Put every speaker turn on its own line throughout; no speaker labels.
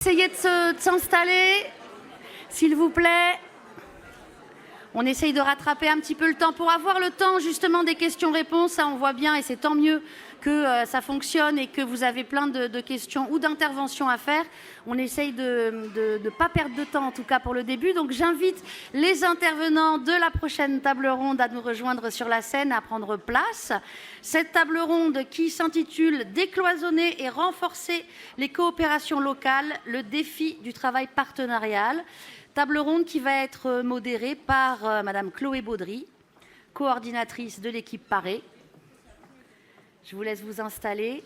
Essayez de s'installer, s'il vous plaît. On essaye de rattraper un petit peu le temps pour avoir le temps justement des questions-réponses. Ça, on voit bien et c'est tant mieux que ça fonctionne et que vous avez plein de questions ou d'interventions à faire. On essaye de ne pas perdre de temps, en tout cas pour le début. Donc j'invite les intervenants de la prochaine table ronde à nous rejoindre sur la scène, à prendre place. Cette table ronde qui s'intitule « Décloisonner et renforcer les coopérations locales, le défi du travail partenarial ». Table ronde qui va être modérée par Madame Chloé Baudry, coordinatrice de l'équipe Paré. Je vous laisse vous installer.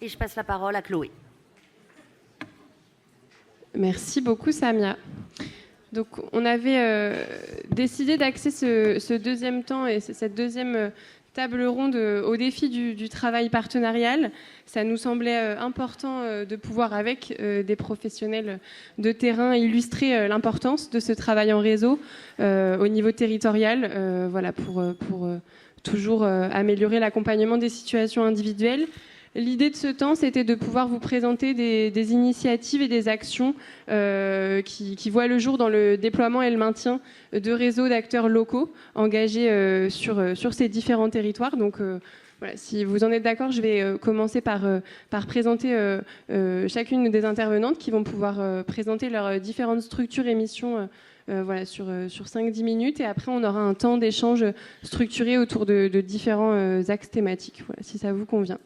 Et je passe la parole à Chloé.
Merci beaucoup, Samia. Donc, on avait décidé d'axer ce deuxième temps et cette deuxième table ronde au défi du travail partenarial. Ça nous semblait important de pouvoir, avec des professionnels de terrain, illustrer l'importance de ce travail en réseau au niveau territorial, pour toujours améliorer l'accompagnement des situations individuelles. L'idée de ce temps, c'était de pouvoir vous présenter des initiatives et des actions qui voient le jour dans le déploiement et le maintien de réseaux d'acteurs locaux engagés sur ces différents territoires. Donc, voilà, si vous en êtes d'accord, je vais commencer par présenter chacune des intervenantes qui vont pouvoir présenter leurs différentes structures et missions sur 5-10 minutes. Et après, on aura un temps d'échange structuré autour de différents axes thématiques, voilà, si ça vous convient.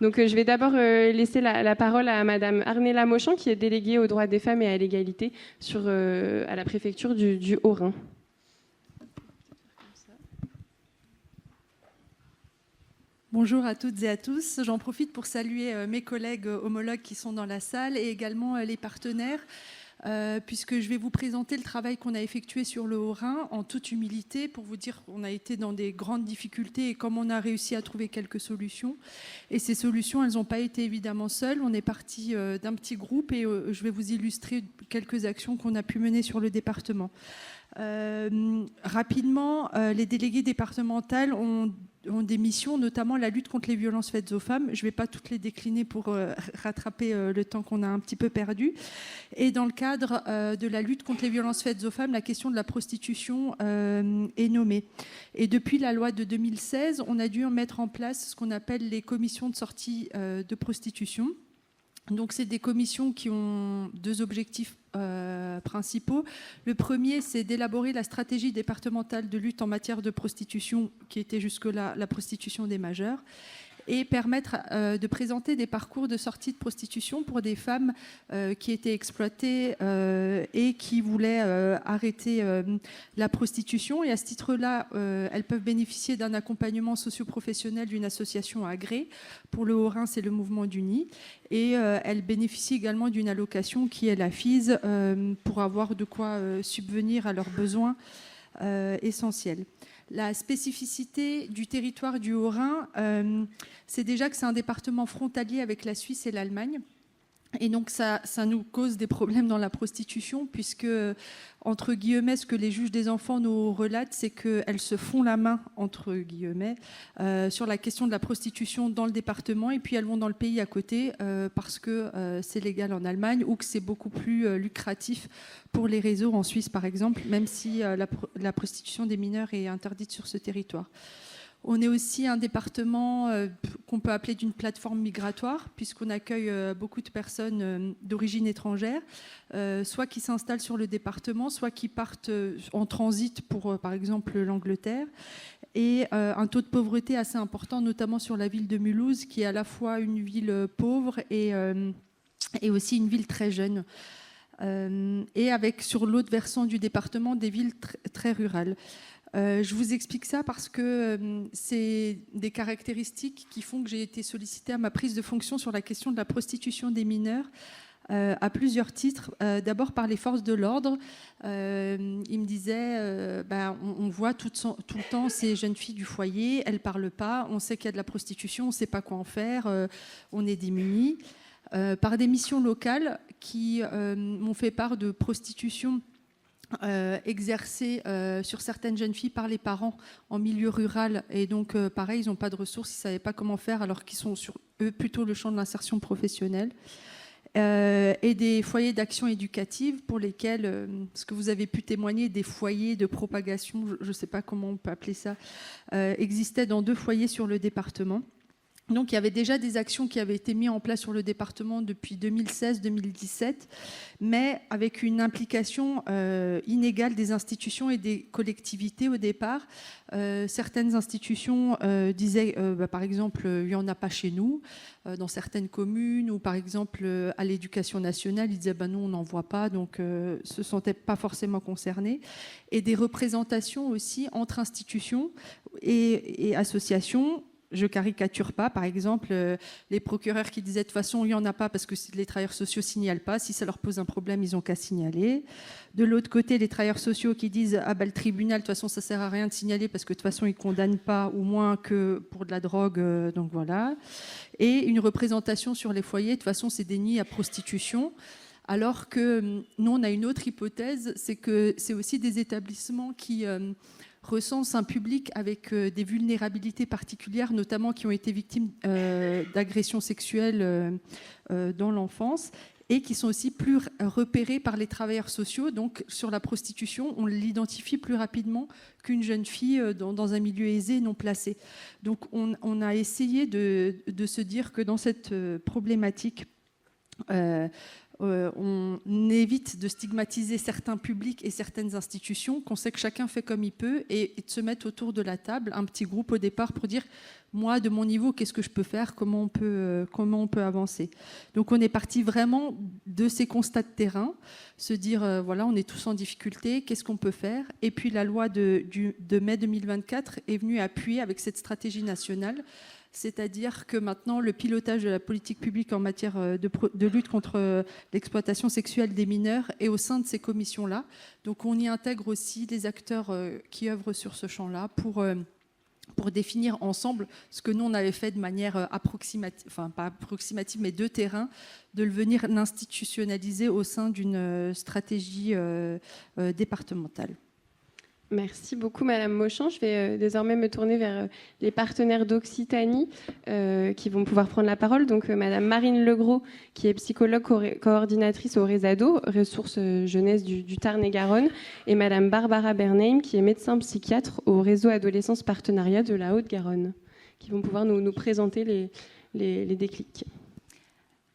Donc, je vais d'abord laisser la parole à Madame Arnella Mauchamp, qui est déléguée aux droits des femmes et à l'égalité à la préfecture du Haut-Rhin.
Bonjour à toutes et à tous. J'en profite pour saluer mes collègues homologues qui sont dans la salle et également les partenaires. Puisque je vais vous présenter le travail qu'on a effectué sur le Haut-Rhin en toute humilité pour vous dire qu'on a été dans des grandes difficultés et comment on a réussi à trouver quelques solutions. Et ces solutions, elles n'ont pas été évidemment seules. On est parti d'un petit groupe et je vais vous illustrer quelques actions qu'on a pu mener sur le département. Rapidement, les délégués départementales ont des missions, notamment la lutte contre les violences faites aux femmes. Je ne vais pas toutes les décliner pour rattraper le temps qu'on a un petit peu perdu. Et dans le cadre de la lutte contre les violences faites aux femmes, la question de la prostitution est nommée. Et depuis la loi de 2016, on a dû mettre en place ce qu'on appelle les commissions de sortie de prostitution. Donc, c'est des commissions qui ont deux objectifs principaux. Le premier, c'est d'élaborer la stratégie départementale de lutte en matière de prostitution, qui était jusque-là la prostitution des majeurs, et permettre de présenter des parcours de sortie de prostitution pour des femmes qui étaient exploitées et qui voulaient arrêter la prostitution. Et à ce titre-là, elles peuvent bénéficier d'un accompagnement socio-professionnel d'une association agréée. Pour le Haut-Rhin, c'est le Mouvement d'Uni. Et elles bénéficient également d'une allocation qui est la FISE pour avoir de quoi subvenir à leurs besoins essentiels. La spécificité du territoire du Haut-Rhin, c'est déjà que c'est un département frontalier avec la Suisse et l'Allemagne. Et donc ça nous cause des problèmes dans la prostitution, puisque, entre guillemets, ce que les juges des enfants nous relatent, c'est qu'elles se font la main, entre guillemets, sur la question de la prostitution dans le département, et puis elles vont dans le pays à côté parce que c'est légal en Allemagne, ou que c'est beaucoup plus lucratif pour les réseaux en Suisse, par exemple, même si la prostitution des mineurs est interdite sur ce territoire. On est aussi un département qu'on peut appeler d'une plateforme migratoire, puisqu'on accueille beaucoup de personnes d'origine étrangère, soit qui s'installent sur le département, soit qui partent en transit pour, par exemple, l'Angleterre. Et un taux de pauvreté assez important, notamment sur la ville de Mulhouse, qui est à la fois une ville pauvre et aussi une ville très jeune. Et avec, sur l'autre versant du département, des villes très rurales. Je vous explique ça parce que c'est des caractéristiques qui font que j'ai été sollicitée à ma prise de fonction sur la question de la prostitution des mineurs à plusieurs titres. D'abord par les forces de l'ordre. Ils me disaient, on voit tout le temps ces jeunes filles du foyer, elles ne parlent pas, on sait qu'il y a de la prostitution, on ne sait pas quoi en faire, on est démunis. Par des missions locales qui m'ont fait part de prostitution exercée sur certaines jeunes filles par les parents en milieu rural. Et donc, pareil, ils n'ont pas de ressources, ils ne savaient pas comment faire, alors qu'ils sont sur eux plutôt le champ de l'insertion professionnelle. Et des foyers d'action éducative pour lesquels, ce que vous avez pu témoigner, des foyers de propagation, je ne sais pas comment on peut appeler ça, existaient dans 2 foyers sur le département. Donc il y avait déjà des actions qui avaient été mises en place sur le département depuis 2016-2017, mais avec une implication inégale des institutions et des collectivités au départ. Certaines institutions disaient, par exemple, il n'y en a pas chez nous, dans certaines communes, ou par exemple à l'éducation nationale, ils disaient, nous on n'en voit pas, donc se sentaient pas forcément concernés. Et des représentations aussi entre institutions et associations. Je caricature pas, par exemple, les procureurs qui disaient de toute façon il n'y en a pas parce que les travailleurs sociaux ne signalent pas, si ça leur pose un problème ils n'ont qu'à signaler. De l'autre côté, les travailleurs sociaux qui disent le tribunal de toute façon ça ne sert à rien de signaler parce que de toute façon ils ne condamnent pas, ou moins que pour de la drogue, donc voilà. Et une représentation sur les foyers, de toute façon c'est des nids à prostitution. Alors que nous on a une autre hypothèse, c'est que c'est aussi des établissements qui recense un public avec des vulnérabilités particulières, notamment qui ont été victimes d'agressions sexuelles dans l'enfance, et qui sont aussi plus repérés par les travailleurs sociaux. Donc sur la prostitution, on l'identifie plus rapidement qu'une jeune fille dans un milieu aisé non placé. Donc on a essayé de se dire que dans cette problématique, on évite de stigmatiser certains publics et certaines institutions, qu'on sait que chacun fait comme il peut, et de se mettre autour de la table, un petit groupe au départ pour dire moi de mon niveau qu'est-ce que je peux faire, comment on peut avancer. Donc on est parti vraiment de ces constats de terrain, se dire voilà, on est tous en difficulté, qu'est-ce qu'on peut faire, et puis la loi de mai 2024 est venue appuyer avec cette stratégie nationale. C'est-à-dire que maintenant, le pilotage de la politique publique en matière de lutte contre l'exploitation sexuelle des mineurs est au sein de ces commissions-là. Donc on y intègre aussi les acteurs qui œuvrent sur ce champ-là pour définir ensemble ce que nous, on avait fait de manière approximative, enfin pas approximative, mais de terrain, de le venir l'institutionnaliser au sein d'une stratégie départementale.
Merci beaucoup, Madame Mauchamp. Je vais désormais me tourner vers les partenaires d'Occitanie qui vont pouvoir prendre la parole. Donc, Madame Marine Legros, qui est psychologue coordinatrice au RESADO, ressources jeunesse du Tarn-et-Garonne, et Madame Barbara Bernheim, qui est médecin psychiatre au réseau Adolescence Partenariat de la Haute-Garonne, qui vont pouvoir nous présenter les déclics.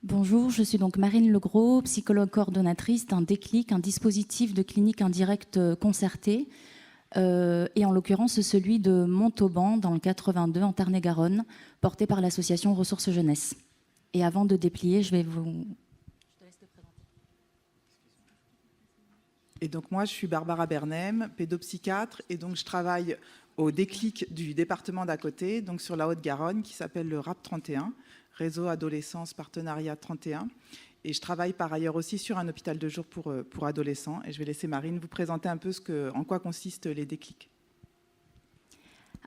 Bonjour, je suis donc Marine Legros, psychologue coordonnatrice d'un déclic, un dispositif de clinique indirecte concertée, et en l'occurrence celui de Montauban dans le 82 en Tarn-et-Garonne, porté par l'association Ressources Jeunesse. Et avant de déplier, je te laisse te présenter.
Et donc moi, je suis Barbara Bernheim, pédopsychiatre, et donc je travaille au déclic du département d'à côté, donc sur la Haute-Garonne, qui s'appelle le RAP 31, Réseau Adolescence Partenariat 31. Et je travaille par ailleurs aussi sur un hôpital de jour pour adolescents. Et je vais laisser Marine vous présenter un peu en quoi consistent les déclics.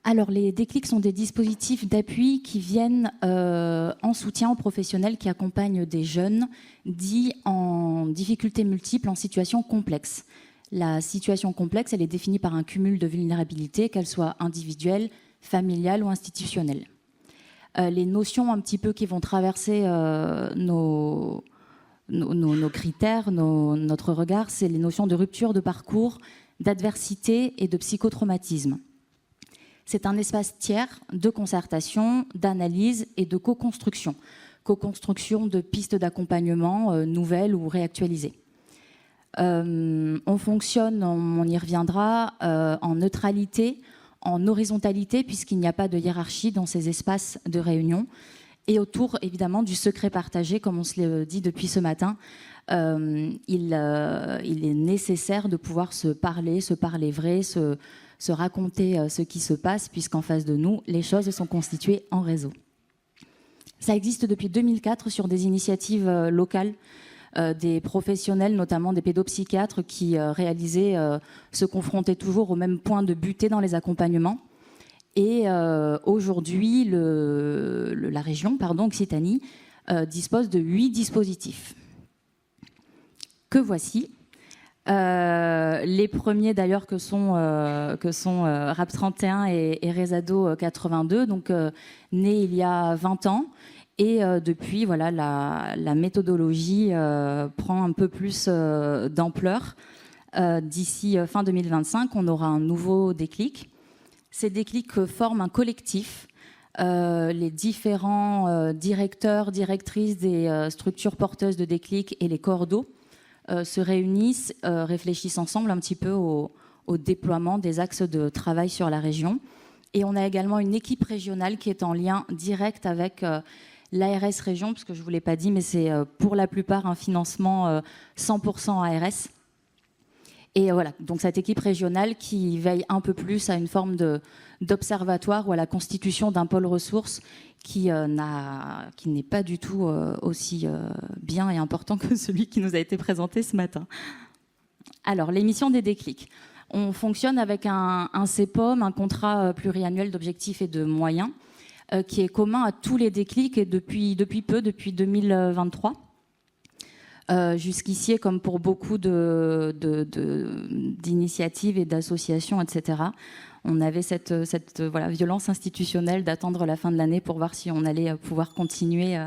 Alors, les déclics sont des dispositifs d'appui qui viennent en soutien aux professionnels qui accompagnent des jeunes dits en difficultés multiples, en situation complexe. La situation complexe, elle est définie par un cumul de vulnérabilités, qu'elles soient individuelles, familiales ou institutionnelles. Les notions un petit peu qui vont traverser nos critères, notre regard, c'est les notions de rupture de parcours, d'adversité et de psychotraumatisme. C'est un espace tiers de concertation, d'analyse et de co-construction. Co-construction de pistes d'accompagnement nouvelles ou réactualisées. On fonctionne, on y reviendra, en neutralité, en horizontalité, puisqu'il n'y a pas de hiérarchie dans ces espaces de réunion, et autour, évidemment, du secret partagé, comme on se le dit depuis ce matin. Il est nécessaire de pouvoir se parler vrai, se raconter ce qui se passe, puisqu'en face de nous, les choses sont constituées en réseau. Ça existe depuis 2004 sur des initiatives locales, des professionnels, notamment des pédopsychiatres, qui se confrontaient toujours au même point de butée dans les accompagnements. Et aujourd'hui, la région, Occitanie, dispose de 8 dispositifs. Que voici. Les premiers d'ailleurs que sont RAP 31 et Rezado 82, donc nés il y a 20 ans. Et depuis, voilà, la méthodologie prend un peu plus d'ampleur. D'ici fin 2025, on aura un nouveau déclic. Ces déclics forment un collectif. Les différents directeurs, directrices des structures porteuses de déclic et les cordeaux se réunissent, réfléchissent ensemble un petit peu au déploiement des axes de travail sur la région. Et on a également une équipe régionale qui est en lien direct avec l'ARS région, parce que je ne vous l'ai pas dit, mais c'est pour la plupart un financement 100% ARS. Et voilà, donc cette équipe régionale qui veille un peu plus à une forme d'observatoire ou à la constitution d'un pôle ressources qui n'est pas du tout aussi bien et important que celui qui nous a été présenté ce matin. Alors, les missions des déclics. On fonctionne avec un CPOM, un contrat pluriannuel d'objectifs et de moyens, qui est commun à tous les déclics et depuis 2023. Jusqu'ici, et comme pour beaucoup d'initiatives et d'associations, etc., on avait cette violence institutionnelle d'attendre la fin de l'année pour voir si on allait pouvoir continuer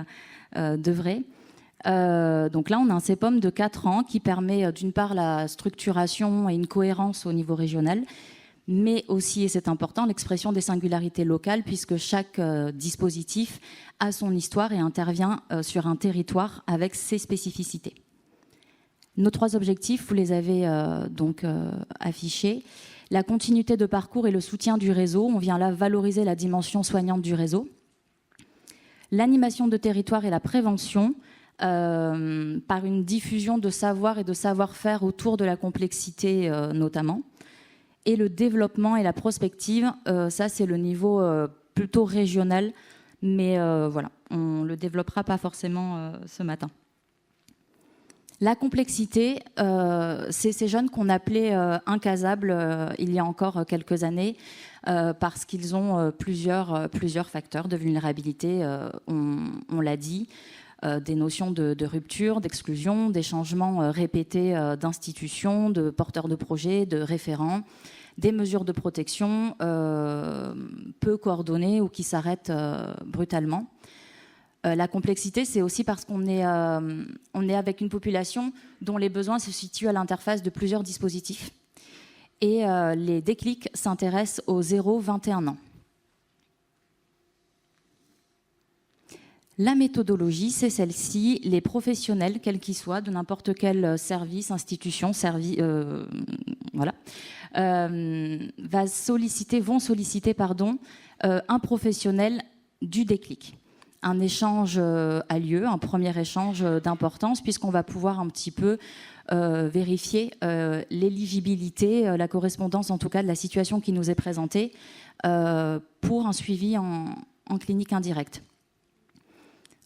d'œuvrer. Donc là, on a un CPOM de 4 ans qui permet d'une part la structuration et une cohérence au niveau régional, mais aussi, et c'est important, l'expression des singularités locales, puisque chaque dispositif a son histoire et intervient sur un territoire avec ses spécificités. Nos 3 objectifs, vous les avez affichés. La continuité de parcours et le soutien du réseau. On vient là valoriser la dimension soignante du réseau. L'animation de territoire et la prévention, par une diffusion de savoir et de savoir-faire autour de la complexité notamment. Et le développement et la prospective, ça c'est le niveau plutôt régional, mais voilà, on ne le développera pas forcément ce matin. La complexité, c'est ces jeunes qu'on appelait incasables il y a encore quelques années, parce qu'ils ont plusieurs facteurs de vulnérabilité, on l'a dit, des notions de rupture, d'exclusion, des changements répétés d'institutions, de porteurs de projets, de référents, des mesures de protection peu coordonnées ou qui s'arrêtent brutalement. La complexité, c'est aussi parce qu'on est avec une population dont les besoins se situent à l'interface de plusieurs dispositifs. Et les déclics s'intéressent aux 0-21 ans. La méthodologie, c'est celle-ci. Les professionnels, quels qu'ils soient, de n'importe quel service, institution, vont solliciter un professionnel du déclic. Un échange a lieu, un premier échange d'importance, puisqu'on va pouvoir un petit peu vérifier l'éligibilité, la correspondance en tout cas de la situation qui nous est présentée pour un suivi en clinique indirecte.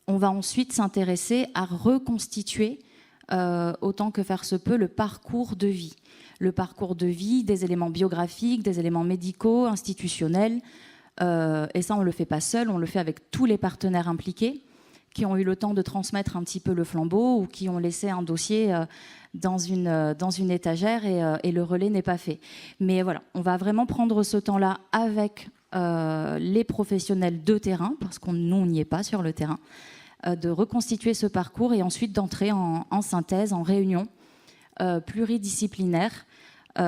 On va ensuite s'intéresser à reconstituer, autant que faire se peut, le parcours de vie. Le parcours de vie, des éléments biographiques, des éléments médicaux, institutionnels. Et ça, on ne le fait pas seul, on le fait avec tous les partenaires impliqués qui ont eu le temps de transmettre un petit peu le flambeau ou qui ont laissé un dossier dans une étagère et le relais n'est pas fait. Mais voilà, on va vraiment prendre ce temps-là avec les professionnels de terrain, parce nous, on n'y est pas sur le terrain, de reconstituer ce parcours et ensuite d'entrer en synthèse, en réunion pluridisciplinaire. Et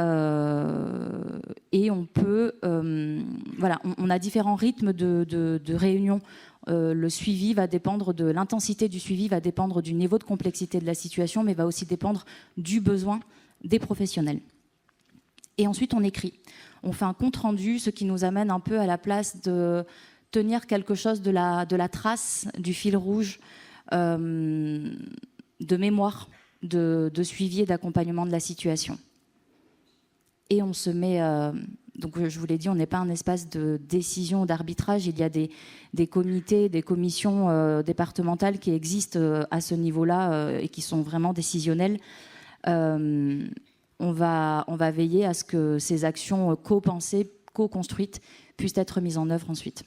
on peut, on a différents rythmes de réunion. Le suivi va dépendre de l'intensité du suivi, va dépendre du niveau de complexité de la situation, mais va aussi dépendre du besoin des professionnels. Et ensuite, on écrit. On fait un compte-rendu, ce qui nous amène un peu à la place de tenir quelque chose de la trace, du fil rouge, de mémoire, de suivi et d'accompagnement de la situation. Et on se met, donc je vous l'ai dit, on n'est pas un espace de décision, d'arbitrage. Il y a des comités, des commissions départementales qui existent à ce niveau-là et qui sont vraiment décisionnelles. On va veiller à ce que ces actions co-pensées, co-construites puissent être mises en œuvre ensuite.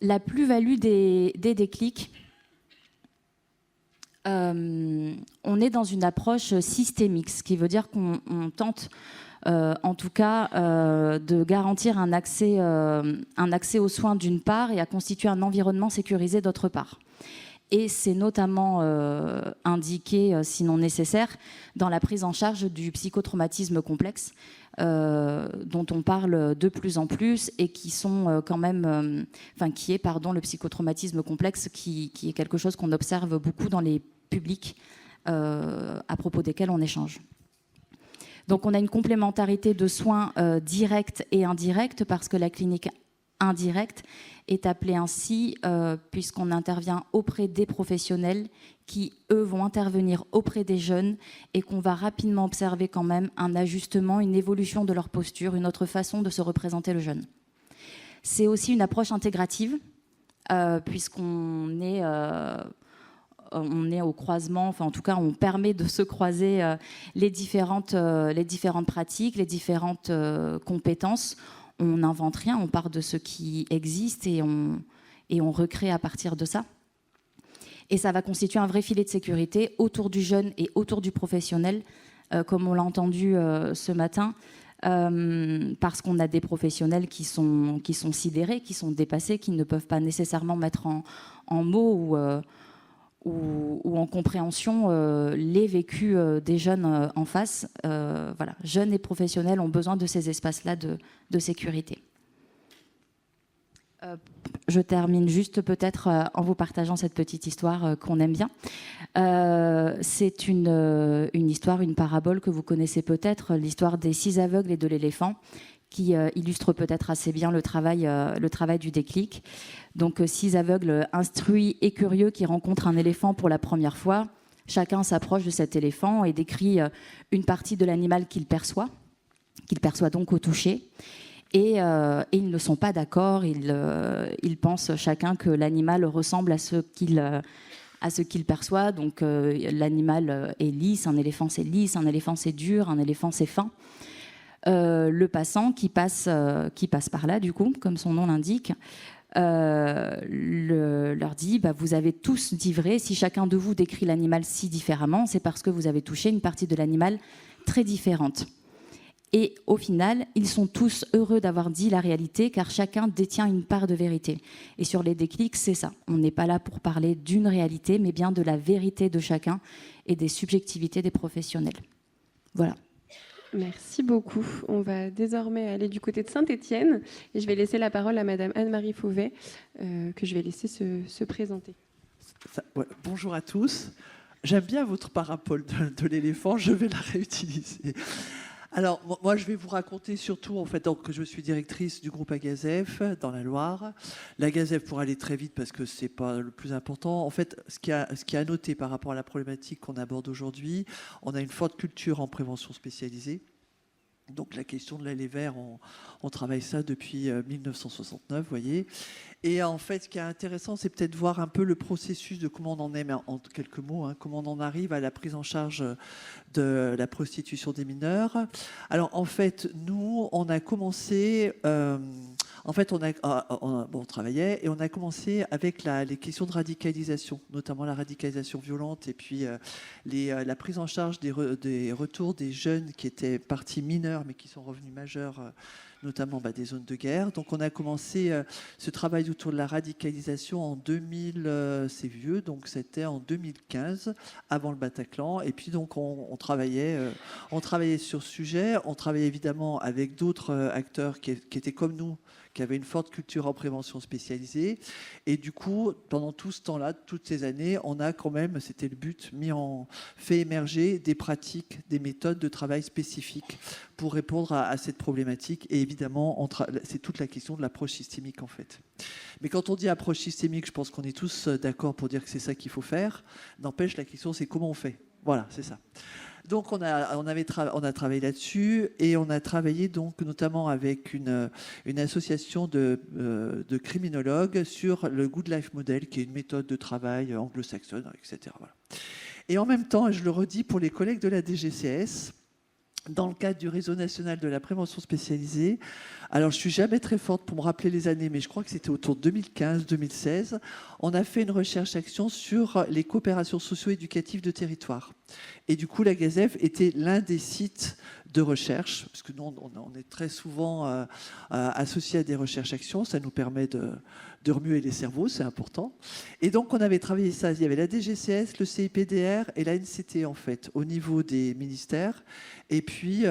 La plus-value des déclics, On est dans une approche systémique, ce qui veut dire qu'on tente, en tout cas, de garantir un accès aux soins d'une part et à constituer un environnement sécurisé d'autre part. Et c'est notamment indiqué, sinon nécessaire, dans la prise en charge du psychotraumatisme complexe, dont on parle de plus en plus et qui sont quand même, le psychotraumatisme complexe, qui est quelque chose qu'on observe beaucoup dans les publics à propos desquels on échange. Donc on a une complémentarité de soins directs et indirects, parce que la clinique indirecte est appelée ainsi puisqu'on intervient auprès des professionnels qui, eux, vont intervenir auprès des jeunes et qu'on va rapidement observer quand même un ajustement, une évolution de leur posture, une autre façon de se représenter le jeune. C'est aussi une approche intégrative puisqu'on est... on est au croisement, enfin en tout cas on permet de se croiser les différentes pratiques, les différentes compétences. On n'invente rien, on part de ce qui existe et on recrée à partir de ça. Et ça va constituer un vrai filet de sécurité autour du jeune et autour du professionnel, comme on l'a entendu ce matin, parce qu'on a des professionnels qui sont sidérés, qui sont dépassés, qui ne peuvent pas nécessairement mettre en mots ou en compréhension les vécus des jeunes en face. Voilà. Jeunes et professionnels ont besoin de ces espaces-là de sécurité. Je termine juste peut-être en vous partageant cette petite histoire qu'on aime bien. C'est une histoire, une parabole que vous connaissez peut-être, l'histoire des 6 aveugles et de l'éléphant, qui illustre peut-être assez bien le travail du déclic. Donc 6 aveugles instruits et curieux qui rencontrent un éléphant pour la première fois. Chacun s'approche de cet éléphant et décrit une partie de l'animal qu'il perçoit donc au toucher. Et ils ne sont pas d'accord, ils pensent chacun que l'animal ressemble à ce qu'il perçoit. Donc l'animal est lisse, un éléphant c'est lisse, un éléphant c'est dur, un éléphant c'est fin. Le passant qui passe par là, du coup, comme son nom l'indique, leur dit vous avez tous dit vrai, si chacun de vous décrit l'animal si différemment, c'est parce que vous avez touché une partie de l'animal très différente. Et au final, ils sont tous heureux d'avoir dit la réalité, car chacun détient une part de vérité. Et sur les déclics, c'est ça. On n'est pas là pour parler d'une réalité, mais bien de la vérité de chacun et des subjectivités des professionnels. Voilà.
Merci beaucoup. On va désormais aller du côté de Saint-Étienne et je vais laisser la parole à Madame Anne-Marie Fauvet, que je vais laisser se présenter.
Bonjour à tous. J'aime bien votre parabole de l'éléphant, je vais la réutiliser. Alors, moi, je vais vous raconter surtout, en fait, que je suis directrice du groupe Agazef dans la Loire. L'Agazef, pour aller très vite, parce que ce n'est pas le plus important, en fait, ce qui est à noter par rapport à la problématique qu'on aborde aujourd'hui, on a une forte culture en prévention spécialisée. Donc la question de l'allée vert, on travaille ça depuis 1969, vous voyez. Et en fait, ce qui est intéressant, c'est peut-être voir un peu le processus de comment on en est, mais en quelques mots, comment on en arrive à la prise en charge de la prostitution des mineurs. Alors en fait, nous, on a commencé... on travaillait et on a commencé avec les questions de radicalisation, notamment la radicalisation violente et puis la prise en charge des retours des jeunes qui étaient partis mineurs mais qui sont revenus majeurs, notamment des zones de guerre. Donc on a commencé ce travail autour de la radicalisation en 2000, c'est vieux, donc c'était en 2015, avant le Bataclan. Et puis donc on travaillait sur ce sujet. On travaillait évidemment avec d'autres acteurs qui étaient comme nous, qui avait une forte culture en prévention spécialisée. Et du coup, pendant tout ce temps-là, toutes ces années, on a quand même, c'était le but, fait émerger des pratiques, des méthodes de travail spécifiques pour répondre à cette problématique. Et évidemment, c'est toute la question de l'approche systémique, en fait. Mais quand on dit approche systémique, je pense qu'on est tous d'accord pour dire que c'est ça qu'il faut faire. N'empêche, la question, c'est comment on fait. Voilà, c'est ça. Donc on a travaillé là-dessus et on a travaillé donc notamment avec une association de criminologues sur le Good Life Model, qui est une méthode de travail anglo-saxonne, etc. Voilà. Et en même temps, et je le redis pour les collègues de la DGCS, dans le cadre du réseau national de la prévention spécialisée. Alors, je ne suis jamais très forte pour me rappeler les années, mais je crois que c'était autour de 2015-2016. On a fait une recherche-action sur les coopérations socio-éducatives de territoire. Et du coup, la Gazef était l'un des sites de recherche, parce que nous, on est très souvent associés à des recherches-actions. Ça nous permet de remuer les cerveaux, c'est important. Et donc, on avait travaillé ça. Il y avait la DGCS, le CIPDR et la NCT, en fait, au niveau des ministères. Et puis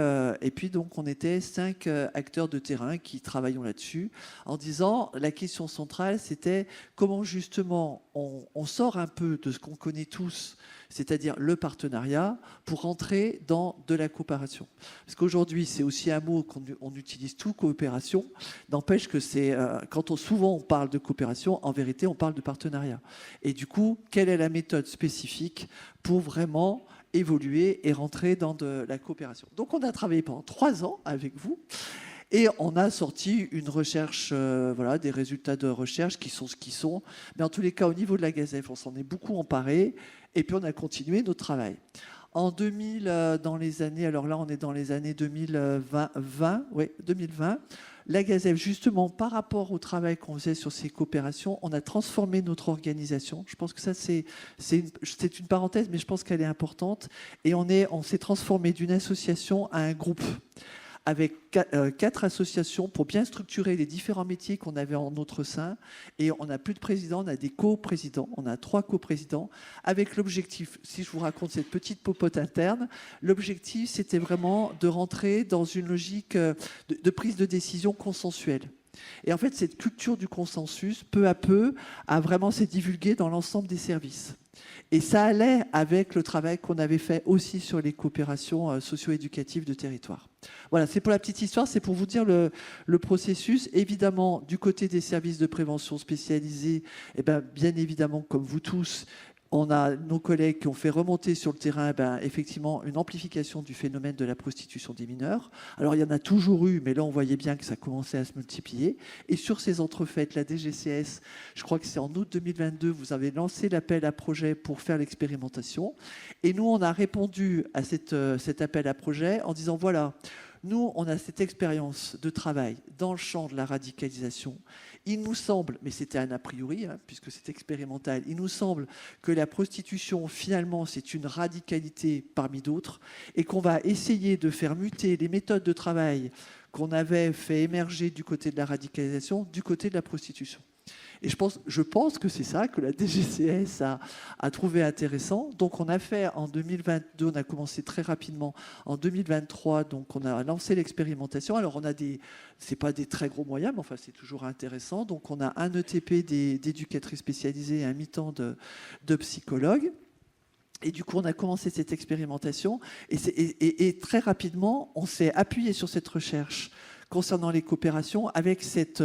donc, on était 5 acteurs de terrain qui travaillons là-dessus, en disant, la question centrale, c'était comment justement on sort un peu de ce qu'on connaît tous, c'est-à-dire le partenariat, pour rentrer dans de la coopération. Parce qu'aujourd'hui, c'est aussi un mot qu'on utilise tout, coopération. N'empêche que c'est, quand souvent on parle de coopération, en vérité, on parle de partenariat. Et du coup, quelle est la méthode spécifique pour vraiment évoluer et rentrer dans de la coopération? Donc, on a travaillé pendant 3 ans avec vous. Et on a sorti une recherche, voilà, des résultats de recherche qui sont ce qu'ils sont. Mais en tous les cas, au niveau de la Gazef, on s'en est beaucoup emparé. Et puis, on a continué notre travail. En 2000, dans les années, alors là, on est dans les années 2020, la Gazef, justement, par rapport au travail qu'on faisait sur ces coopérations, on a transformé notre organisation. Je pense que ça, c'est une parenthèse, mais je pense qu'elle est importante. Et on s'est transformé d'une association à un groupe, avec 4 associations pour bien structurer les différents métiers qu'on avait en notre sein. Et on n'a plus de président, on a des co-présidents, on a 3 co-présidents, avec l'objectif, si je vous raconte cette petite popote interne, l'objectif c'était vraiment de rentrer dans une logique de prise de décision consensuelle. Et en fait, cette culture du consensus, peu à peu, a vraiment s'est divulguée dans l'ensemble des services. Et ça allait avec le travail qu'on avait fait aussi sur les coopérations socio-éducatives de territoire. Voilà, c'est pour la petite histoire, c'est pour vous dire le processus. Évidemment, du côté des services de prévention spécialisés, eh bien évidemment, comme vous tous, on a nos collègues qui ont fait remonter sur le terrain, effectivement, une amplification du phénomène de la prostitution des mineurs. Alors, il y en a toujours eu, mais là, on voyait bien que ça commençait à se multiplier. Et sur ces entrefaites, la DGCS, je crois que c'est en août 2022, vous avez lancé l'appel à projet pour faire l'expérimentation. Et nous, on a répondu à cet appel à projet en disant, voilà, nous, on a cette expérience de travail dans le champ de la radicalisation. Il nous semble, mais c'était un a priori, puisque c'est expérimental, il nous semble que la prostitution, finalement, c'est une radicalité parmi d'autres et qu'on va essayer de faire muter les méthodes de travail qu'on avait fait émerger du côté de la radicalisation, du côté de la prostitution. Et je pense que c'est ça que la DGCS a trouvé intéressant. Donc on a fait en 2022, on a commencé très rapidement. En 2023, donc on a lancé l'expérimentation. Alors on a c'est pas des très gros moyens, mais enfin c'est toujours intéressant. Donc on a un ETP d'éducatrices spécialisées et un mi-temps de psychologues. Et du coup, on a commencé cette expérimentation. Et très rapidement, on s'est appuyé sur cette recherche concernant les coopérations, avec cette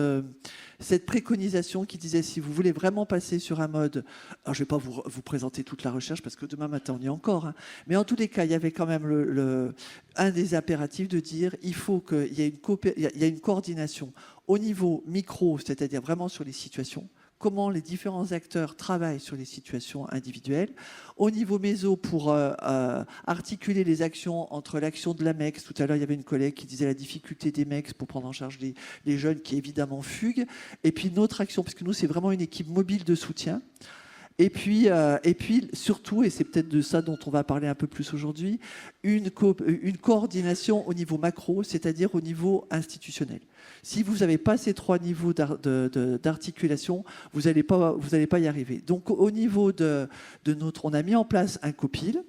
préconisation qui disait, si vous voulez vraiment passer sur un mode, alors je ne vais pas vous présenter toute la recherche, parce que demain matin, on y est encore, mais en tous les cas, il y avait quand même un des impératifs de dire, il faut qu'il y ait une coordination au niveau micro, c'est-à-dire vraiment sur les situations, comment les différents acteurs travaillent sur les situations individuelles. Au niveau méso, pour articuler les actions entre l'action de l'AMEX, tout à l'heure il y avait une collègue qui disait la difficulté des MEX pour prendre en charge les jeunes qui évidemment fuguent, et puis notre action, parce que nous c'est vraiment une équipe mobile de soutien. Et puis surtout, et c'est peut-être de ça dont on va parler un peu plus aujourd'hui, une coordination au niveau macro, c'est-à-dire au niveau institutionnel. Si vous n'avez pas ces 3 niveaux d'articulation, vous n'allez pas y arriver. Donc au niveau de on a mis en place un COPIL,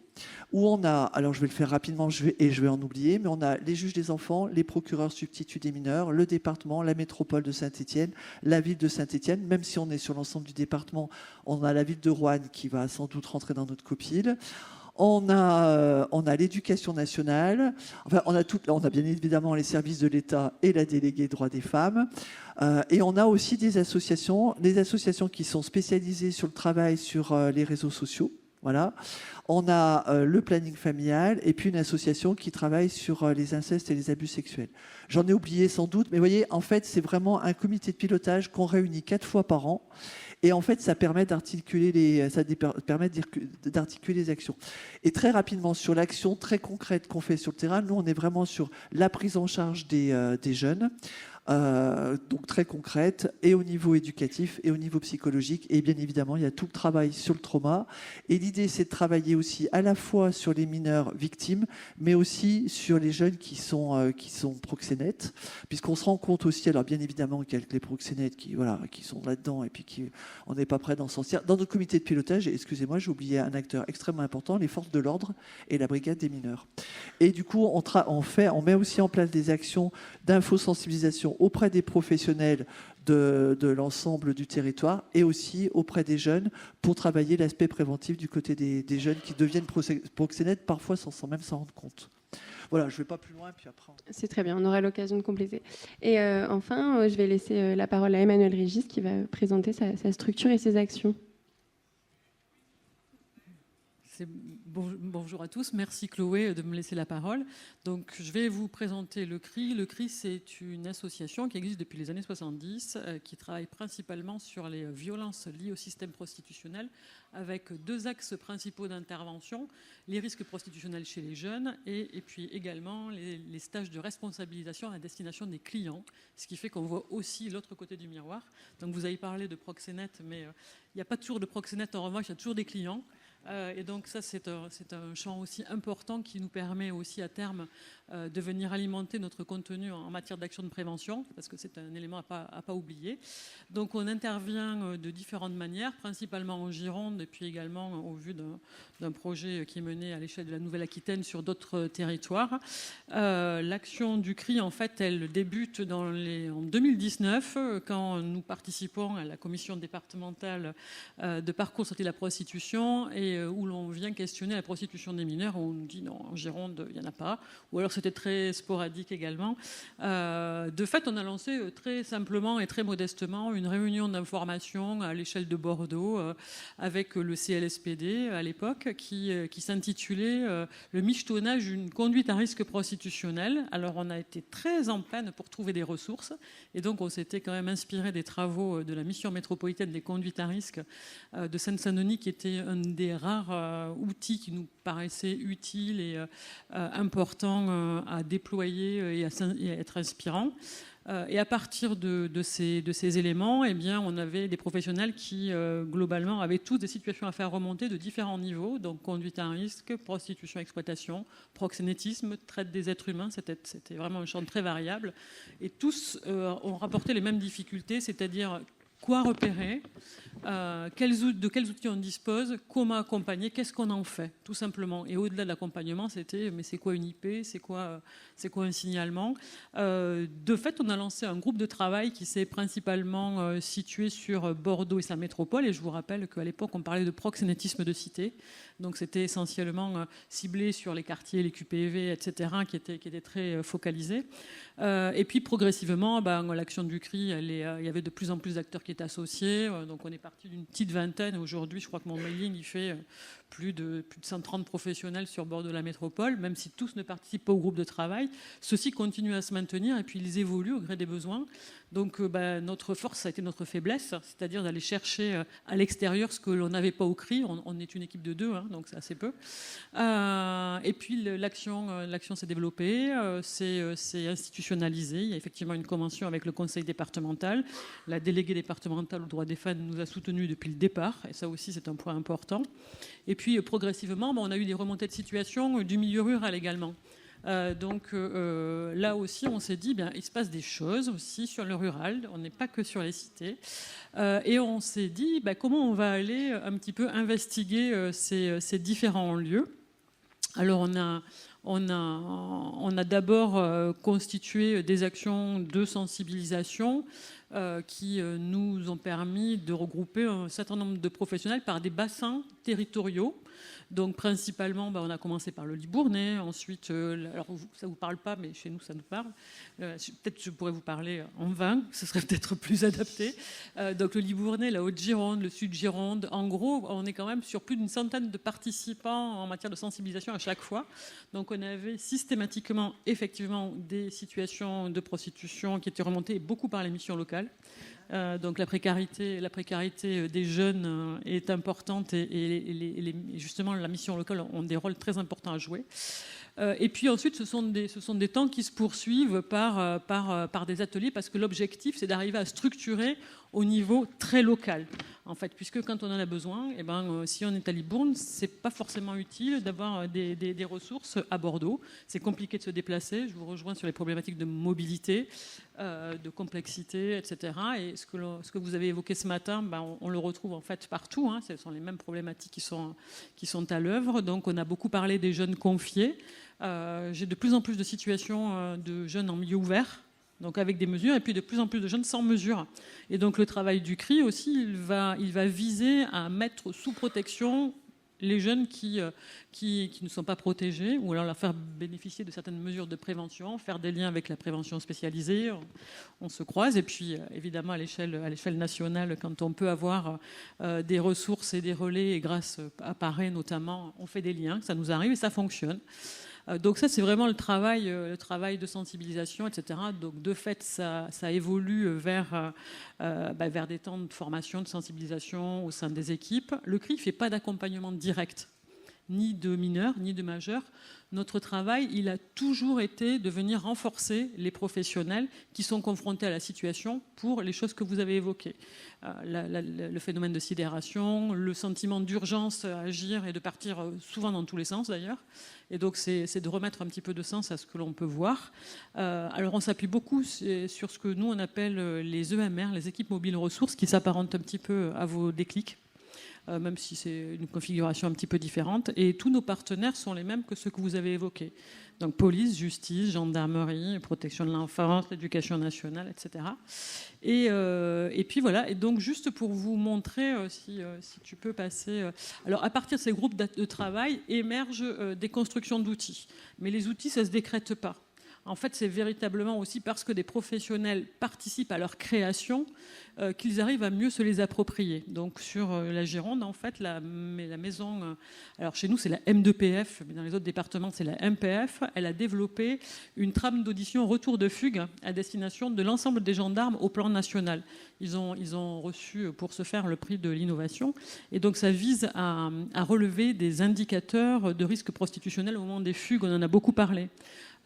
où on a, alors je vais le faire rapidement je vais en oublier, mais on a les juges des enfants, les procureurs substituts des mineurs, le département, la métropole de Saint-Étienne, la ville de Saint-Étienne, même si on est sur l'ensemble du département, on a la ville de Roanne qui va sans doute rentrer dans notre COPIL. On a l'éducation nationale, enfin, on a bien évidemment les services de l'État et la déléguée droits des femmes. Et on a aussi des associations qui sont spécialisées sur le travail sur les réseaux sociaux. Voilà. On a le planning familial et puis une association qui travaille sur les incestes et les abus sexuels. J'en ai oublié sans doute, mais vous voyez, en fait, c'est vraiment un comité de pilotage qu'on réunit 4 fois par an. Et en fait, ça permet d'articuler les actions. Et très rapidement, sur l'action très concrète qu'on fait sur le terrain, nous, on est vraiment sur la prise en charge des jeunes. Donc très concrète, et au niveau éducatif et au niveau psychologique. Et bien évidemment, il y a tout le travail sur le trauma. Et l'idée, c'est de travailler aussi à la fois sur les mineurs victimes, mais aussi sur les jeunes qui sont proxénètes, puisqu'on se rend compte aussi, alors bien évidemment, qu'il y a les proxénètes qui sont là-dedans et puis on n'est pas prêt d'en sortir. Dans notre comité de pilotage, excusez-moi, j'ai oublié un acteur extrêmement important, les forces de l'ordre et la brigade des mineurs. Et du coup, on met aussi en place des actions d'infosensibilisation auprès des professionnels de l'ensemble du territoire et aussi auprès des jeunes pour travailler l'aspect préventif du côté des jeunes qui deviennent proxénètes parfois sans même s'en rendre compte. Voilà, je ne vais pas plus loin. Puis après,
C'est très bien, on aura l'occasion de compléter. Et enfin, je vais laisser la parole à Emmanuel Régis qui va présenter sa structure et ses actions.
Bonjour à tous, merci Chloé de me laisser la parole. Donc, je vais vous présenter le CRI. Le CRI, c'est une association qui existe depuis les années 70, qui travaille principalement sur les violences liées au système prostitutionnel, avec 2 axes principaux d'intervention, les risques prostitutionnels chez les jeunes et puis également les stages de responsabilisation à destination des clients, ce qui fait qu'on voit aussi l'autre côté du miroir. Donc, vous avez parlé de proxénètes, mais il n'y a pas toujours de proxénètes, en revanche, il y a toujours des clients. Et donc ça, c'est un champ aussi important qui nous permet aussi à terme de venir alimenter notre contenu en matière d'action de prévention, parce que c'est un élément à pas oublier. Donc on intervient de différentes manières, principalement en Gironde et puis également au vu d'un projet qui est mené à l'échelle de la Nouvelle-Aquitaine sur d'autres territoires. L'action du CRI, en fait, elle débute en 2019 quand nous participons à la commission départementale de parcours sortie de la prostitution et où l'on vient questionner la prostitution des mineurs, où on nous dit non, en Gironde, il n'y en a pas, ou alors c'était très sporadique également. De fait, on a lancé très simplement et très modestement une réunion d'information à l'échelle de Bordeaux avec le CLSPD à l'époque qui s'intitulait le michetonnage d'une conduite à risque prostitutionnel. Alors on a été très en peine pour trouver des ressources et donc on s'était quand même inspiré des travaux de la mission métropolitaine des conduites à risque de Seine-Saint-Denis, qui était un des rares outils qui nous paraissait utile et important à déployer et à être inspirant. Et à partir de ces éléments, eh bien, on avait des professionnels qui, globalement, avaient tous des situations à faire remonter de différents niveaux, donc conduite à risque, prostitution, exploitation, proxénétisme, traite des êtres humains, c'était vraiment un champ très variable. Et tous ont rapporté les mêmes difficultés, c'est-à-dire quoi repérer, de quels outils on dispose, comment accompagner, qu'est-ce qu'on en fait, tout simplement. Et au-delà de l'accompagnement, c'était mais c'est quoi une IP, c'est quoi un signalement. De fait, on a lancé un groupe de travail qui s'est principalement situé sur Bordeaux et sa métropole. Et je vous rappelle qu'à l'époque, on parlait de proxénétisme de cité. Donc c'était essentiellement ciblé sur les quartiers, les QPV, etc., qui étaient très focalisés. Et puis progressivement, l'action du CRI, il y avait de plus en plus d'acteurs qui étaient associés. Donc on est parti d'une petite vingtaine. Aujourd'hui, je crois que mon mailing, il fait plus de 130 professionnels sur Bordeaux de la métropole, même si tous ne participent pas au groupe de travail. Ceux-ci continuent à se maintenir et puis ils évoluent au gré des besoins. Donc notre force, ça a été notre faiblesse, c'est-à-dire d'aller chercher à l'extérieur ce que l'on n'avait pas au CRI. On est une équipe de 2, donc c'est assez peu. Et puis l'action s'est développée, c'est institutionnalisé. Il y a effectivement une convention avec le conseil départemental. La déléguée départementale aux droits des femmes nous a soutenus depuis le départ, et ça aussi c'est un point important. Et puis progressivement, on a eu des remontées de situation du milieu rural également. Donc là aussi, on s'est dit, il se passe des choses aussi sur le rural, on n'est pas que sur les cités. Et on s'est dit, comment on va aller un petit peu investiguer ces différents lieux. Alors on a d'abord constitué des actions de sensibilisation qui nous ont permis de regrouper un certain nombre de professionnels par des bassins territoriaux. Donc principalement, on a commencé par le Libournais, ensuite, alors ça ne vous parle pas, mais chez nous ça nous parle. Peut-être je pourrais vous parler en vin, ce serait peut-être plus adapté. Donc le Libournais, la Haute-Gironde, le Sud-Gironde, en gros, on est quand même sur plus d'une centaine de participants en matière de sensibilisation à chaque fois. Donc on avait systématiquement, effectivement, des situations de prostitution qui étaient remontées beaucoup par les missions locales. Donc la précarité des jeunes est importante et justement la mission locale ont des rôles très importants à jouer. Et puis ensuite, ce sont des temps qui se poursuivent par des ateliers parce que l'objectif, c'est d'arriver à structurer au niveau très local. En fait, puisque quand on en a besoin, si on est à Libourne, c'est pas forcément utile d'avoir des ressources à Bordeaux. C'est compliqué de se déplacer. Je vous rejoins sur les problématiques de mobilité, de complexité, etc. Et ce que vous avez évoqué ce matin, on le retrouve en fait partout. Ce sont les mêmes problématiques qui sont à l'œuvre. Donc, on a beaucoup parlé des jeunes confiés. J'ai de plus en plus de situations de jeunes en milieu ouvert, donc avec des mesures, et puis de plus en plus de jeunes sans mesure. Et donc le travail du CRI aussi, il va viser à mettre sous protection les jeunes qui ne sont pas protégés, ou alors leur faire bénéficier de certaines mesures de prévention, faire des liens avec la prévention spécialisée. On se croise, et puis évidemment à l'échelle nationale, quand on peut avoir des ressources et des relais, et grâce à Paris notamment, on fait des liens, ça nous arrive et ça fonctionne. Donc ça, c'est vraiment le travail de sensibilisation, etc. Donc de fait, ça évolue vers des temps de formation, de sensibilisation au sein des équipes. Le CRI ne fait pas d'accompagnement direct, ni de mineurs, ni de majeurs. Notre travail, il a toujours été de venir renforcer les professionnels qui sont confrontés à la situation pour les choses que vous avez évoquées. Le phénomène de sidération, le sentiment d'urgence à agir et de partir souvent dans tous les sens d'ailleurs. Et donc c'est de remettre un petit peu de sens à ce que l'on peut voir. Alors on s'appuie beaucoup sur ce que nous on appelle les EMR, les équipes mobiles ressources, qui s'apparentent un petit peu à vos déclics. Même si c'est une configuration un petit peu différente. Et tous nos partenaires sont les mêmes que ceux que vous avez évoqués. Donc police, justice, gendarmerie, protection de l'enfance, l'éducation nationale, etc. Et puis voilà. Et donc juste pour vous montrer, si tu peux passer... alors à partir de ces groupes de travail émergent des constructions d'outils. Mais les outils, ça ne se décrète pas. En fait, c'est véritablement aussi parce que des professionnels participent à leur création qu'ils arrivent à mieux se les approprier. Donc sur la Gironde, en fait, la maison... alors chez nous, c'est la M2PF, mais dans les autres départements, c'est la MPF. Elle a développé une trame d'audition retour de fugue à destination de l'ensemble des gendarmes au plan national. Ils ont reçu pour ce faire le prix de l'innovation. Et donc ça vise à relever des indicateurs de risque prostitutionnel au moment des fugues. On en a beaucoup parlé.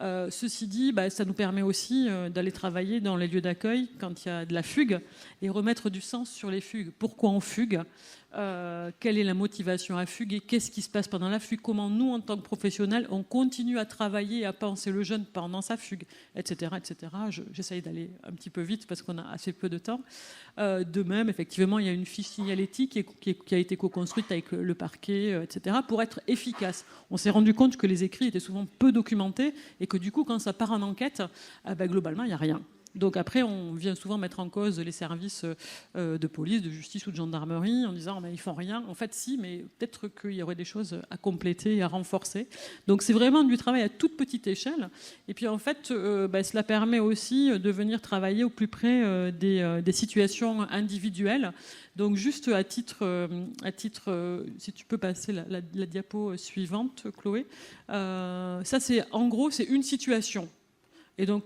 Ceci dit, ça nous permet aussi d'aller travailler dans les lieux d'accueil quand il y a de la fugue et remettre du sens sur les fugues. Pourquoi on fugue ? Quelle est la motivation à fuguer ? Qu'est-ce qui se passe pendant la fugue ? Comment nous, en tant que professionnels, on continue à travailler et à penser le jeune pendant sa fugue, etc. etc. J'essaye d'aller un petit peu vite parce qu'on a assez peu de temps. De même, effectivement, il y a une fiche signalétique qui a été co-construite avec le parquet, etc., pour être efficace. On s'est rendu compte que les écrits étaient souvent peu documentés et que du coup, quand ça part en enquête, globalement, il n'y a rien. Donc après, on vient souvent mettre en cause les services de police, de justice ou de gendarmerie en disant ils font rien. En fait, si, mais peut-être qu'il y aurait des choses à compléter et à renforcer. Donc c'est vraiment du travail à toute petite échelle. Et puis en fait, cela permet aussi de venir travailler au plus près des situations individuelles. Donc juste à titre, si tu peux passer la diapo suivante, Chloé. Ça, en gros, c'est une situation. Et donc,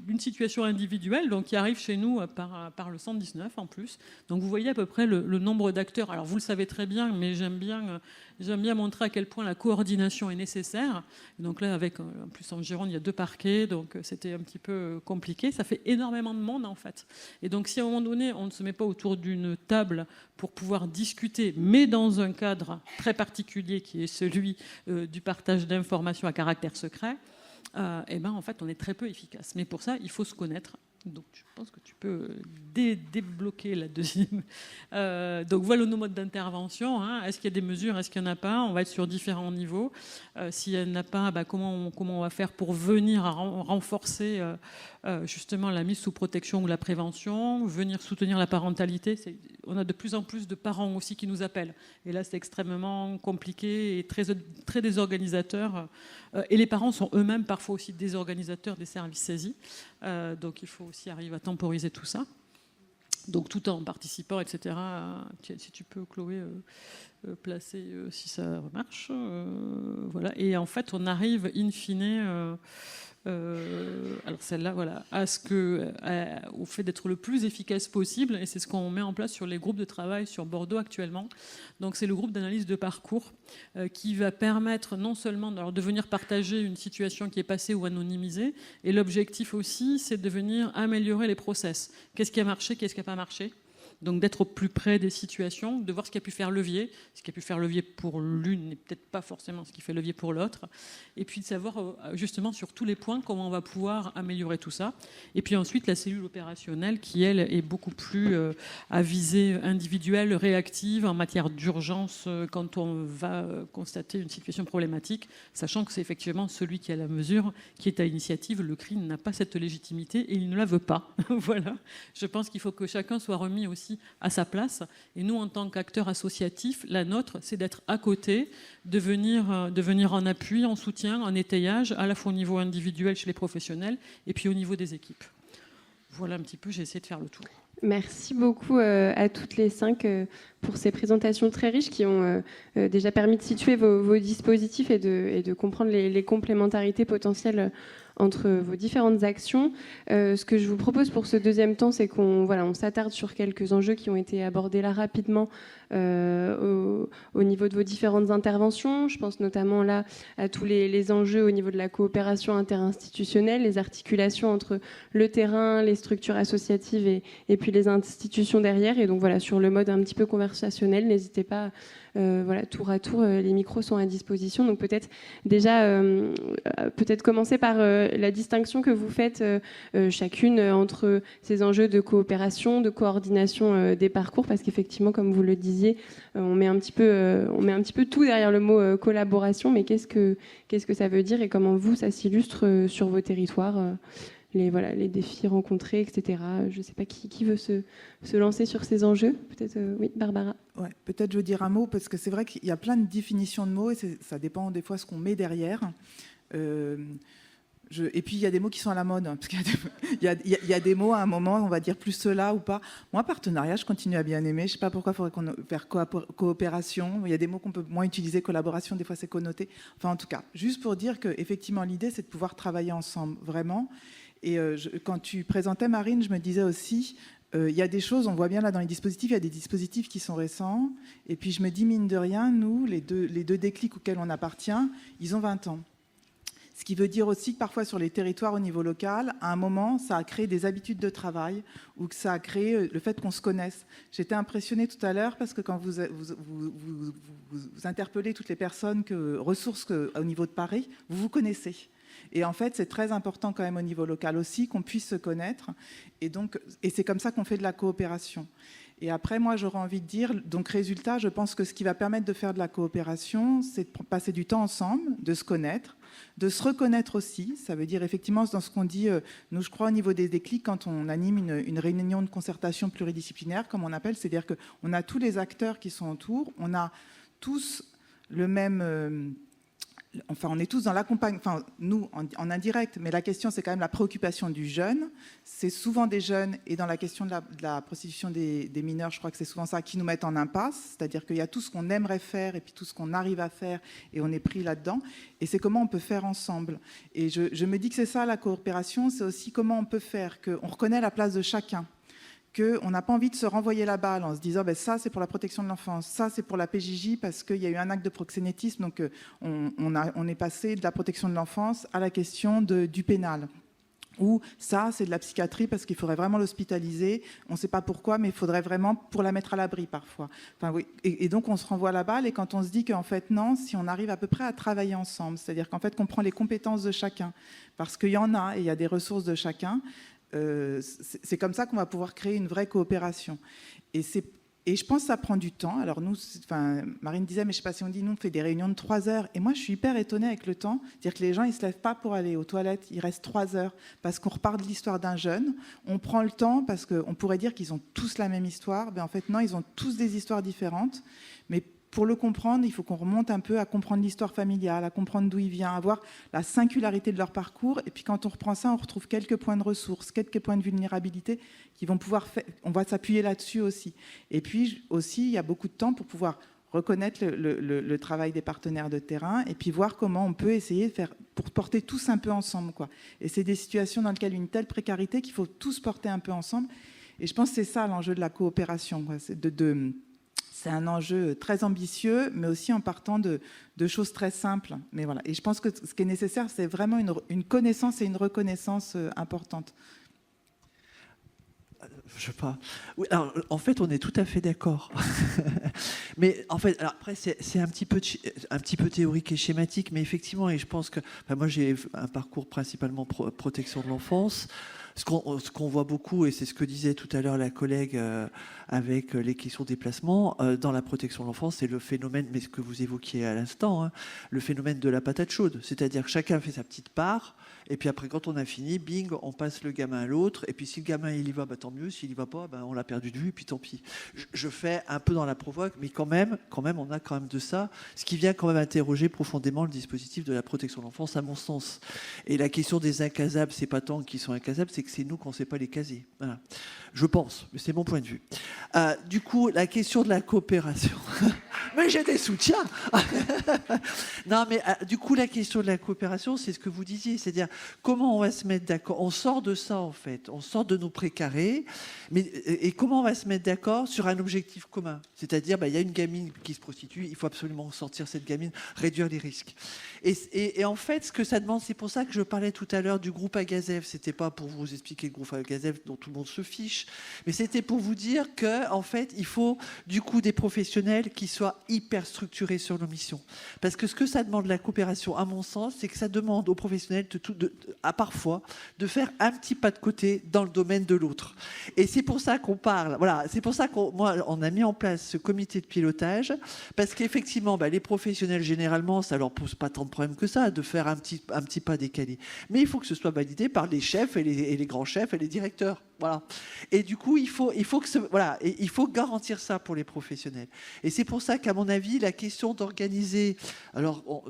une situation individuelle qui arrive chez nous par le 119 en plus. Donc, vous voyez à peu près le nombre d'acteurs. Alors, vous le savez très bien, mais j'aime bien montrer à quel point la coordination est nécessaire. Et donc là, en plus en Gironde, il y a 2 parquets, donc c'était un petit peu compliqué. Ça fait énormément de monde, en fait. Et donc, si à un moment donné, on ne se met pas autour d'une table pour pouvoir discuter, mais dans un cadre très particulier qui est celui du partage d'informations à caractère secret, en fait, on est très peu efficace. Mais pour ça, il faut se connaître. Donc je pense que tu peux débloquer la deuxième. Donc voilà nos modes d'intervention. Hein. Est-ce qu'il y a des mesures? Est-ce qu'il n'y en a pas? On va être sur différents niveaux. S'il n'y en a pas, comment on va faire pour venir renforcer justement la mise sous protection ou la prévention, venir soutenir la parentalité? On a de plus en plus de parents aussi qui nous appellent. Et là, c'est extrêmement compliqué et très désorganisateur. Et les parents sont eux-mêmes parfois aussi désorganisateurs des services saisis. Donc il faut aussi arriver à temporiser tout ça. Donc tout en participant, etc. Si tu peux, Chloé, placer si ça marche. Voilà. Et en fait, on arrive in fine... alors celle-là, voilà, au fait d'être le plus efficace possible, et c'est ce qu'on met en place sur les groupes de travail sur Bordeaux actuellement. Donc c'est le groupe d'analyse de parcours qui va permettre non seulement de venir partager une situation qui est passée ou anonymisée, et l'objectif aussi, c'est de venir améliorer les process. Qu'est-ce qui a marché, qu'est-ce qui n'a pas marché? Donc d'être au plus près des situations, de voir ce qui a pu faire levier. Ce qui a pu faire levier pour l'une n'est peut-être pas forcément ce qui fait levier pour l'autre. Et puis de savoir justement sur tous les points comment on va pouvoir améliorer tout ça. Et puis ensuite la cellule opérationnelle qui, elle, est beaucoup plus à visée individuelle, réactive en matière d'urgence quand on va constater une situation problématique, sachant que c'est effectivement celui qui a la mesure, qui est à l'initiative. Le CRI n'a pas cette légitimité et il ne la veut pas. Voilà. Je pense qu'il faut que chacun soit remis aussi à sa place. Et nous, en tant qu'acteurs associatifs, la nôtre, c'est d'être à côté, de venir en appui, en soutien, en étayage, à la fois au niveau individuel chez les professionnels et puis au niveau des équipes. Voilà un petit peu, j'ai essayé de faire le tour.
Merci beaucoup à toutes les 5 pour ces présentations très riches qui ont déjà permis de situer vos dispositifs et de comprendre les complémentarités potentielles entre vos différentes actions. Ce que je vous propose pour ce deuxième temps, c'est on s'attarde sur quelques enjeux qui ont été abordés là rapidement au niveau de vos différentes interventions. Je pense notamment là à tous les enjeux au niveau de la coopération interinstitutionnelle, les articulations entre le terrain, les structures associatives et puis les institutions derrière. Et donc voilà, sur le mode un petit peu conversationnel, n'hésitez pas. Voilà, tour à tour, les micros sont à disposition. Donc peut-être déjà, commencer par la distinction que vous faites chacune entre ces enjeux de coopération, de coordination des parcours, parce qu'effectivement, comme vous le disiez, on met un petit peu tout derrière le mot collaboration. Mais qu'est-ce que ça veut dire et comment vous, ça s'illustre sur vos territoires les défis rencontrés, etc. Je ne sais pas qui veut se lancer sur ces enjeux. Peut-être, oui, Barbara.
Ouais, peut-être je veux dire un mot, parce que c'est vrai qu'il y a plein de définitions de mots, et ça dépend des fois ce qu'on met derrière. Et puis, il y a des mots qui sont à la mode. Hein, parce qu'il y a des mots, à un moment, on va dire plus cela ou pas. Moi, partenariat, je continue à bien aimer. Je ne sais pas pourquoi il faudrait qu'on faire coopération. Il y a des mots qu'on peut moins utiliser. Collaboration, des fois, c'est connoté. Enfin, en tout cas, juste pour dire qu'effectivement, l'idée, c'est de pouvoir travailler ensemble, vraiment. Et quand tu présentais, Marine, je me disais aussi, il y a des choses, on voit bien là dans les dispositifs, il y a des dispositifs qui sont récents. Et puis je me dis, mine de rien, nous, les deux déclics auxquels on appartient, ils ont 20 ans. Ce qui veut dire aussi que parfois sur les territoires au niveau local, à un moment, ça a créé des habitudes de travail ou que ça a créé le fait qu'on se connaisse. J'étais impressionnée tout à l'heure parce que quand vous interpellez toutes les personnes ressources au niveau de Paris, vous vous connaissez. Et en fait, c'est très important quand même au niveau local aussi qu'on puisse se connaître. Et c'est comme ça qu'on fait de la coopération. Et après, moi, j'aurais envie de dire, donc résultat, je pense que ce qui va permettre de faire de la coopération, c'est de passer du temps ensemble, de se connaître, de se reconnaître aussi. Ça veut dire effectivement, dans ce qu'on dit, nous, je crois, au niveau des déclics, quand on anime une réunion de concertation pluridisciplinaire, comme on appelle, c'est-à-dire qu'on a tous les acteurs qui sont autour, on a tous le même... Enfin, on est tous dans l'accompagnement, enfin, nous, en indirect, mais la question, c'est quand même la préoccupation du jeune. C'est souvent des jeunes, et dans la question de la prostitution des mineurs, je crois que c'est souvent ça qui nous met en impasse, c'est-à-dire qu'il y a tout ce qu'on aimerait faire, et puis tout ce qu'on arrive à faire, et on est pris là-dedans, et c'est comment on peut faire ensemble. Et je me dis que c'est ça, la coopération, c'est aussi comment on peut faire, qu'on reconnaît la place de chacun, qu'on n'a pas envie de se renvoyer la balle en se disant ça c'est pour la protection de l'enfance, ça c'est pour la PJJ parce qu'il y a eu un acte de proxénétisme, donc on est passé de la protection de l'enfance à la question du pénal. Ou ça c'est de la psychiatrie parce qu'il faudrait vraiment l'hospitaliser, on ne sait pas pourquoi, mais il faudrait vraiment pour la mettre à l'abri parfois. Enfin, oui. Et donc on se renvoie la balle, et quand on se dit qu'en fait non, si on arrive à peu près à travailler ensemble, c'est-à-dire qu'en fait qu'on prend les compétences de chacun, parce qu'il y en a et il y a des ressources de chacun, c'est comme ça qu'on va pouvoir créer une vraie coopération. Et je pense que ça prend du temps. Alors nous, Marine disait, mais je ne sais pas si on dit, nous on fait des réunions de 3 heures. Et moi, je suis hyper étonnée avec le temps. C'est-à-dire que les gens, ils ne se lèvent pas pour aller aux toilettes. Ils restent 3 heures parce qu'on repart de l'histoire d'un jeune. On prend le temps parce qu'on pourrait dire qu'ils ont tous la même histoire. Mais en fait, non, ils ont tous des histoires différentes. Mais pour le comprendre, il faut qu'on remonte un peu à comprendre l'histoire familiale, à comprendre d'où il vient, à voir la singularité de leur parcours. Et puis quand on reprend ça, on retrouve quelques points de ressources, quelques points de vulnérabilité qui vont pouvoir faire. On va s'appuyer là-dessus aussi. Et puis aussi, il y a beaucoup de temps pour pouvoir reconnaître le travail des partenaires de terrain et puis voir comment on peut essayer de faire pour porter tous un peu ensemble, quoi. Et c'est des situations dans lesquelles une telle précarité qu'il faut tous porter un peu ensemble. Et je pense que c'est ça l'enjeu de la coopération, quoi. C'est un enjeu très ambitieux, mais aussi en partant de choses très simples. Mais voilà. Et je pense que ce qui est nécessaire, c'est vraiment une connaissance et une reconnaissance importante.
Je sais pas. Oui, alors, en fait, on est tout à fait d'accord. Mais en fait, alors après, c'est un petit peu théorique et schématique, mais effectivement, et je pense que moi, j'ai un parcours principalement protection de l'enfance. Ce qu'on voit beaucoup, et c'est ce que disait tout à l'heure la collègue avec les questions des placements, dans la protection de l'enfance, c'est le phénomène, mais ce que vous évoquiez à l'instant, hein, le phénomène de la patate chaude. C'est-à-dire que chacun fait sa petite part, et puis après, quand on a fini, bing, on passe le gamin à l'autre, et puis si le gamin il y va, tant mieux, s'il y va pas, on l'a perdu de vue, et puis tant pis. Je fais un peu dans la provoque, mais quand même, on a quand même de ça, ce qui vient quand même interroger profondément le dispositif de la protection de l'enfance, à mon sens. Et la question des incasables, c'est pas tant qu'ils sont incasables, c'est que c'est nous qu'on ne sait pas les caser. Voilà. Je pense, mais c'est mon point de vue. Du coup, la question de la coopération. Mais j'ai des soutiens. Non, mais du coup, la question de la coopération, c'est ce que vous disiez, c'est-à-dire comment on va se mettre d'accord. On sort de ça, en fait. On sort de nos précarés. Et comment on va se mettre d'accord sur un objectif commun? C'est-à-dire, il y a une gamine qui se prostitue, il faut absolument sortir cette gamine, réduire les risques. Et en fait, ce que ça demande, c'est pour ça que je parlais tout à l'heure du groupe Agazev. C'était pas pour vous expliquer le groupe Agazev dont tout le monde se fiche, mais c'était pour vous dire que, en fait, il faut du coup des professionnels qui soient hyper structurés sur nos missions. Parce que ce que ça demande la coopération, à mon sens, c'est que ça demande aux professionnels parfois de faire un petit pas de côté dans le domaine de l'autre. Et c'est pour ça qu'on parle. Voilà, c'est pour ça on a mis en place ce comité de pilotage, parce qu'effectivement, les professionnels généralement, ça leur pose pas tant de problèmes que ça de faire un petit pas décalé. Mais il faut que ce soit validé par les chefs et les grands chefs et les directeurs. Voilà. Et du coup, il faut garantir ça pour les professionnels. Et c'est pour ça qu'à mon avis, la question d'organiser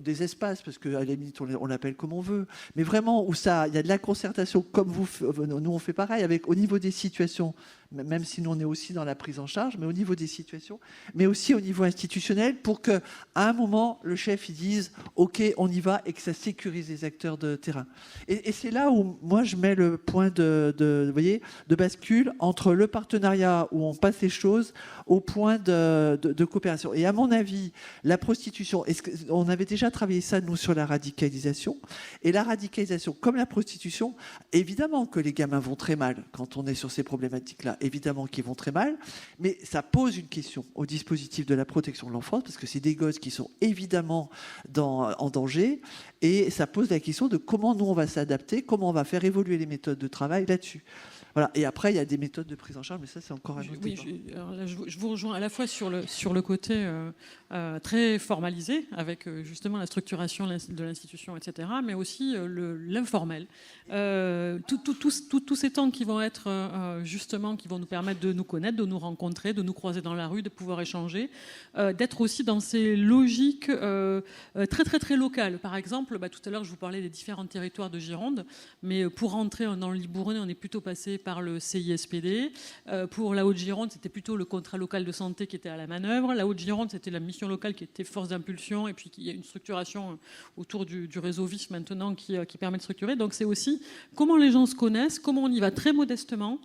des espaces, parce qu'à la limite, on l'appelle comme on veut, mais vraiment où il y a de la concertation, comme nous on fait pareil, au niveau des situations, même si nous on est aussi dans la prise en charge, mais au niveau des situations, mais aussi au niveau institutionnel, pour qu'à un moment, le chef il dise « Ok, on y va » et que ça sécurise les acteurs de terrain. Et c'est là où moi je mets le point de bascule entre le partenariat où on passe les choses au point de coopération. Et à mon avis, la prostitution, on avait déjà travaillé ça, nous, sur la radicalisation. Et la radicalisation, comme la prostitution, évidemment que les gamins vont très mal quand on est sur ces problématiques-là. Évidemment qu'ils vont très mal, mais ça pose une question au dispositif de la protection de l'enfance, parce que c'est des gosses qui sont évidemment en danger, et ça pose la question de comment nous on va s'adapter, comment on va faire évoluer les méthodes de travail là-dessus. Voilà. Et après, il y a des méthodes de prise en charge, mais ça, c'est encore un autre débat.
Je vous rejoins à la fois sur le côté très formalisé, avec justement la structuration de l'institution, etc., mais aussi l'informel. Tous ces temps qui vont être justement, qui vont nous permettre de nous connaître, de nous rencontrer, de nous croiser dans la rue, de pouvoir échanger, d'être aussi dans ces logiques très, très, très locales. Par exemple, tout à l'heure, je vous parlais des différents territoires de Gironde, mais pour rentrer dans le Libournais, on est plutôt passé par le CISPD. Pour la Haute-Gironde, c'était plutôt le contrat local de santé qui était à la manœuvre. La Haute-Gironde, c'était la mission locale qui était force d'impulsion, et puis il y a une structuration autour du réseau VIF maintenant qui permet de structurer. Donc c'est aussi comment les gens se connaissent, comment on y va très modestement,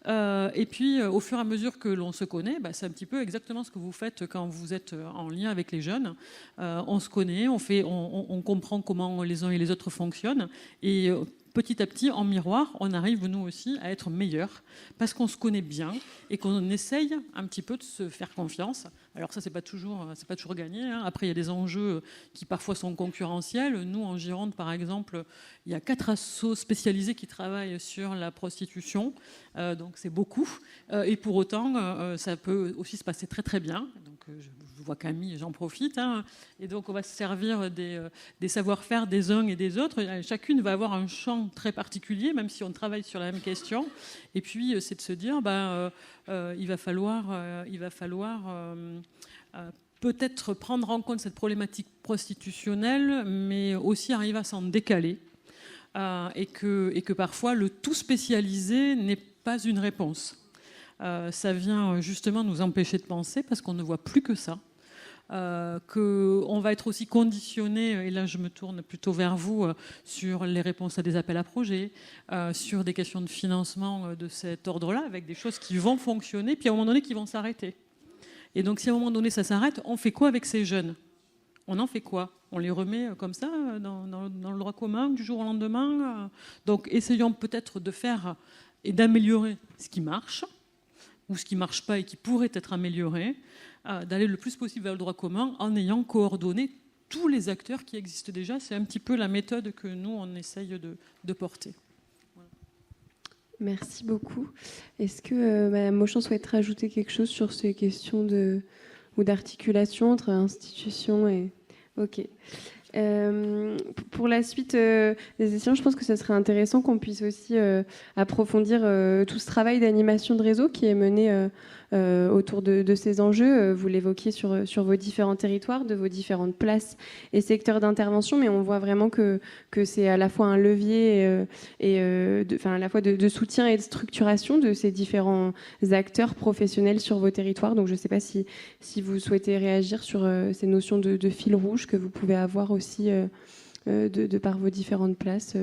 et puis au fur et à mesure que l'on se connaît, c'est un petit peu exactement ce que vous faites quand vous êtes en lien avec les jeunes. On se connaît, on comprend comment les uns et les autres fonctionnent, et petit à petit, en miroir, on arrive nous aussi à être meilleurs parce qu'on se connaît bien et qu'on essaye un petit peu de se faire confiance. Alors ça, c'est pas toujours gagné, hein. Après, il y a des enjeux qui parfois sont concurrentiels. Nous, en Gironde, par exemple, il y a 4 assos spécialisés qui travaillent sur la prostitution, donc c'est beaucoup. Et pour autant, ça peut aussi se passer très très bien. Donc je vois Camille, j'en profite, hein. Et donc on va se servir des savoir-faire des uns et des autres. Chacune va avoir un champ très particulier, même si on travaille sur la même question. Et puis c'est de se dire, il va falloir peut-être prendre en compte cette problématique prostitutionnelle, mais aussi arriver à s'en décaler. Et que parfois le tout spécialisé n'est pas une réponse. Ça vient justement nous empêcher de penser parce qu'on ne voit plus que ça. Qu'on va être aussi conditionné, et là je me tourne plutôt vers vous, sur les réponses à des appels à projets, sur des questions de financement de cet ordre-là, avec des choses qui vont fonctionner, puis à un moment donné qui vont s'arrêter. Et donc si à un moment donné ça s'arrête, on fait quoi avec ces jeunes ? On en fait quoi ? On les remet comme ça dans le droit commun du jour au lendemain ? Donc essayons peut-être de faire et d'améliorer ce qui marche, ou ce qui ne marche pas et qui pourrait être amélioré, d'aller le plus possible vers le droit commun en ayant coordonné tous les acteurs qui existent déjà. C'est un petit peu la méthode que nous, on essaye de porter. Voilà.
Merci beaucoup. Est-ce que Mme Mauchamp souhaite rajouter quelque chose sur ces questions ou d'articulation entre institutions et... Ok. Pour la suite des échanges, je pense que ce serait intéressant qu'on puisse aussi approfondir tout ce travail d'animation de réseau qui est mené autour de ces enjeux. Vous l'évoquiez sur vos différents territoires, de vos différentes places et secteurs d'intervention, mais on voit vraiment que c'est à la fois un levier à la fois de soutien et de structuration de ces différents acteurs professionnels sur vos territoires. Donc je ne sais pas si vous souhaitez réagir sur ces notions de fil rouge que vous pouvez avoir aussi de par vos différentes places.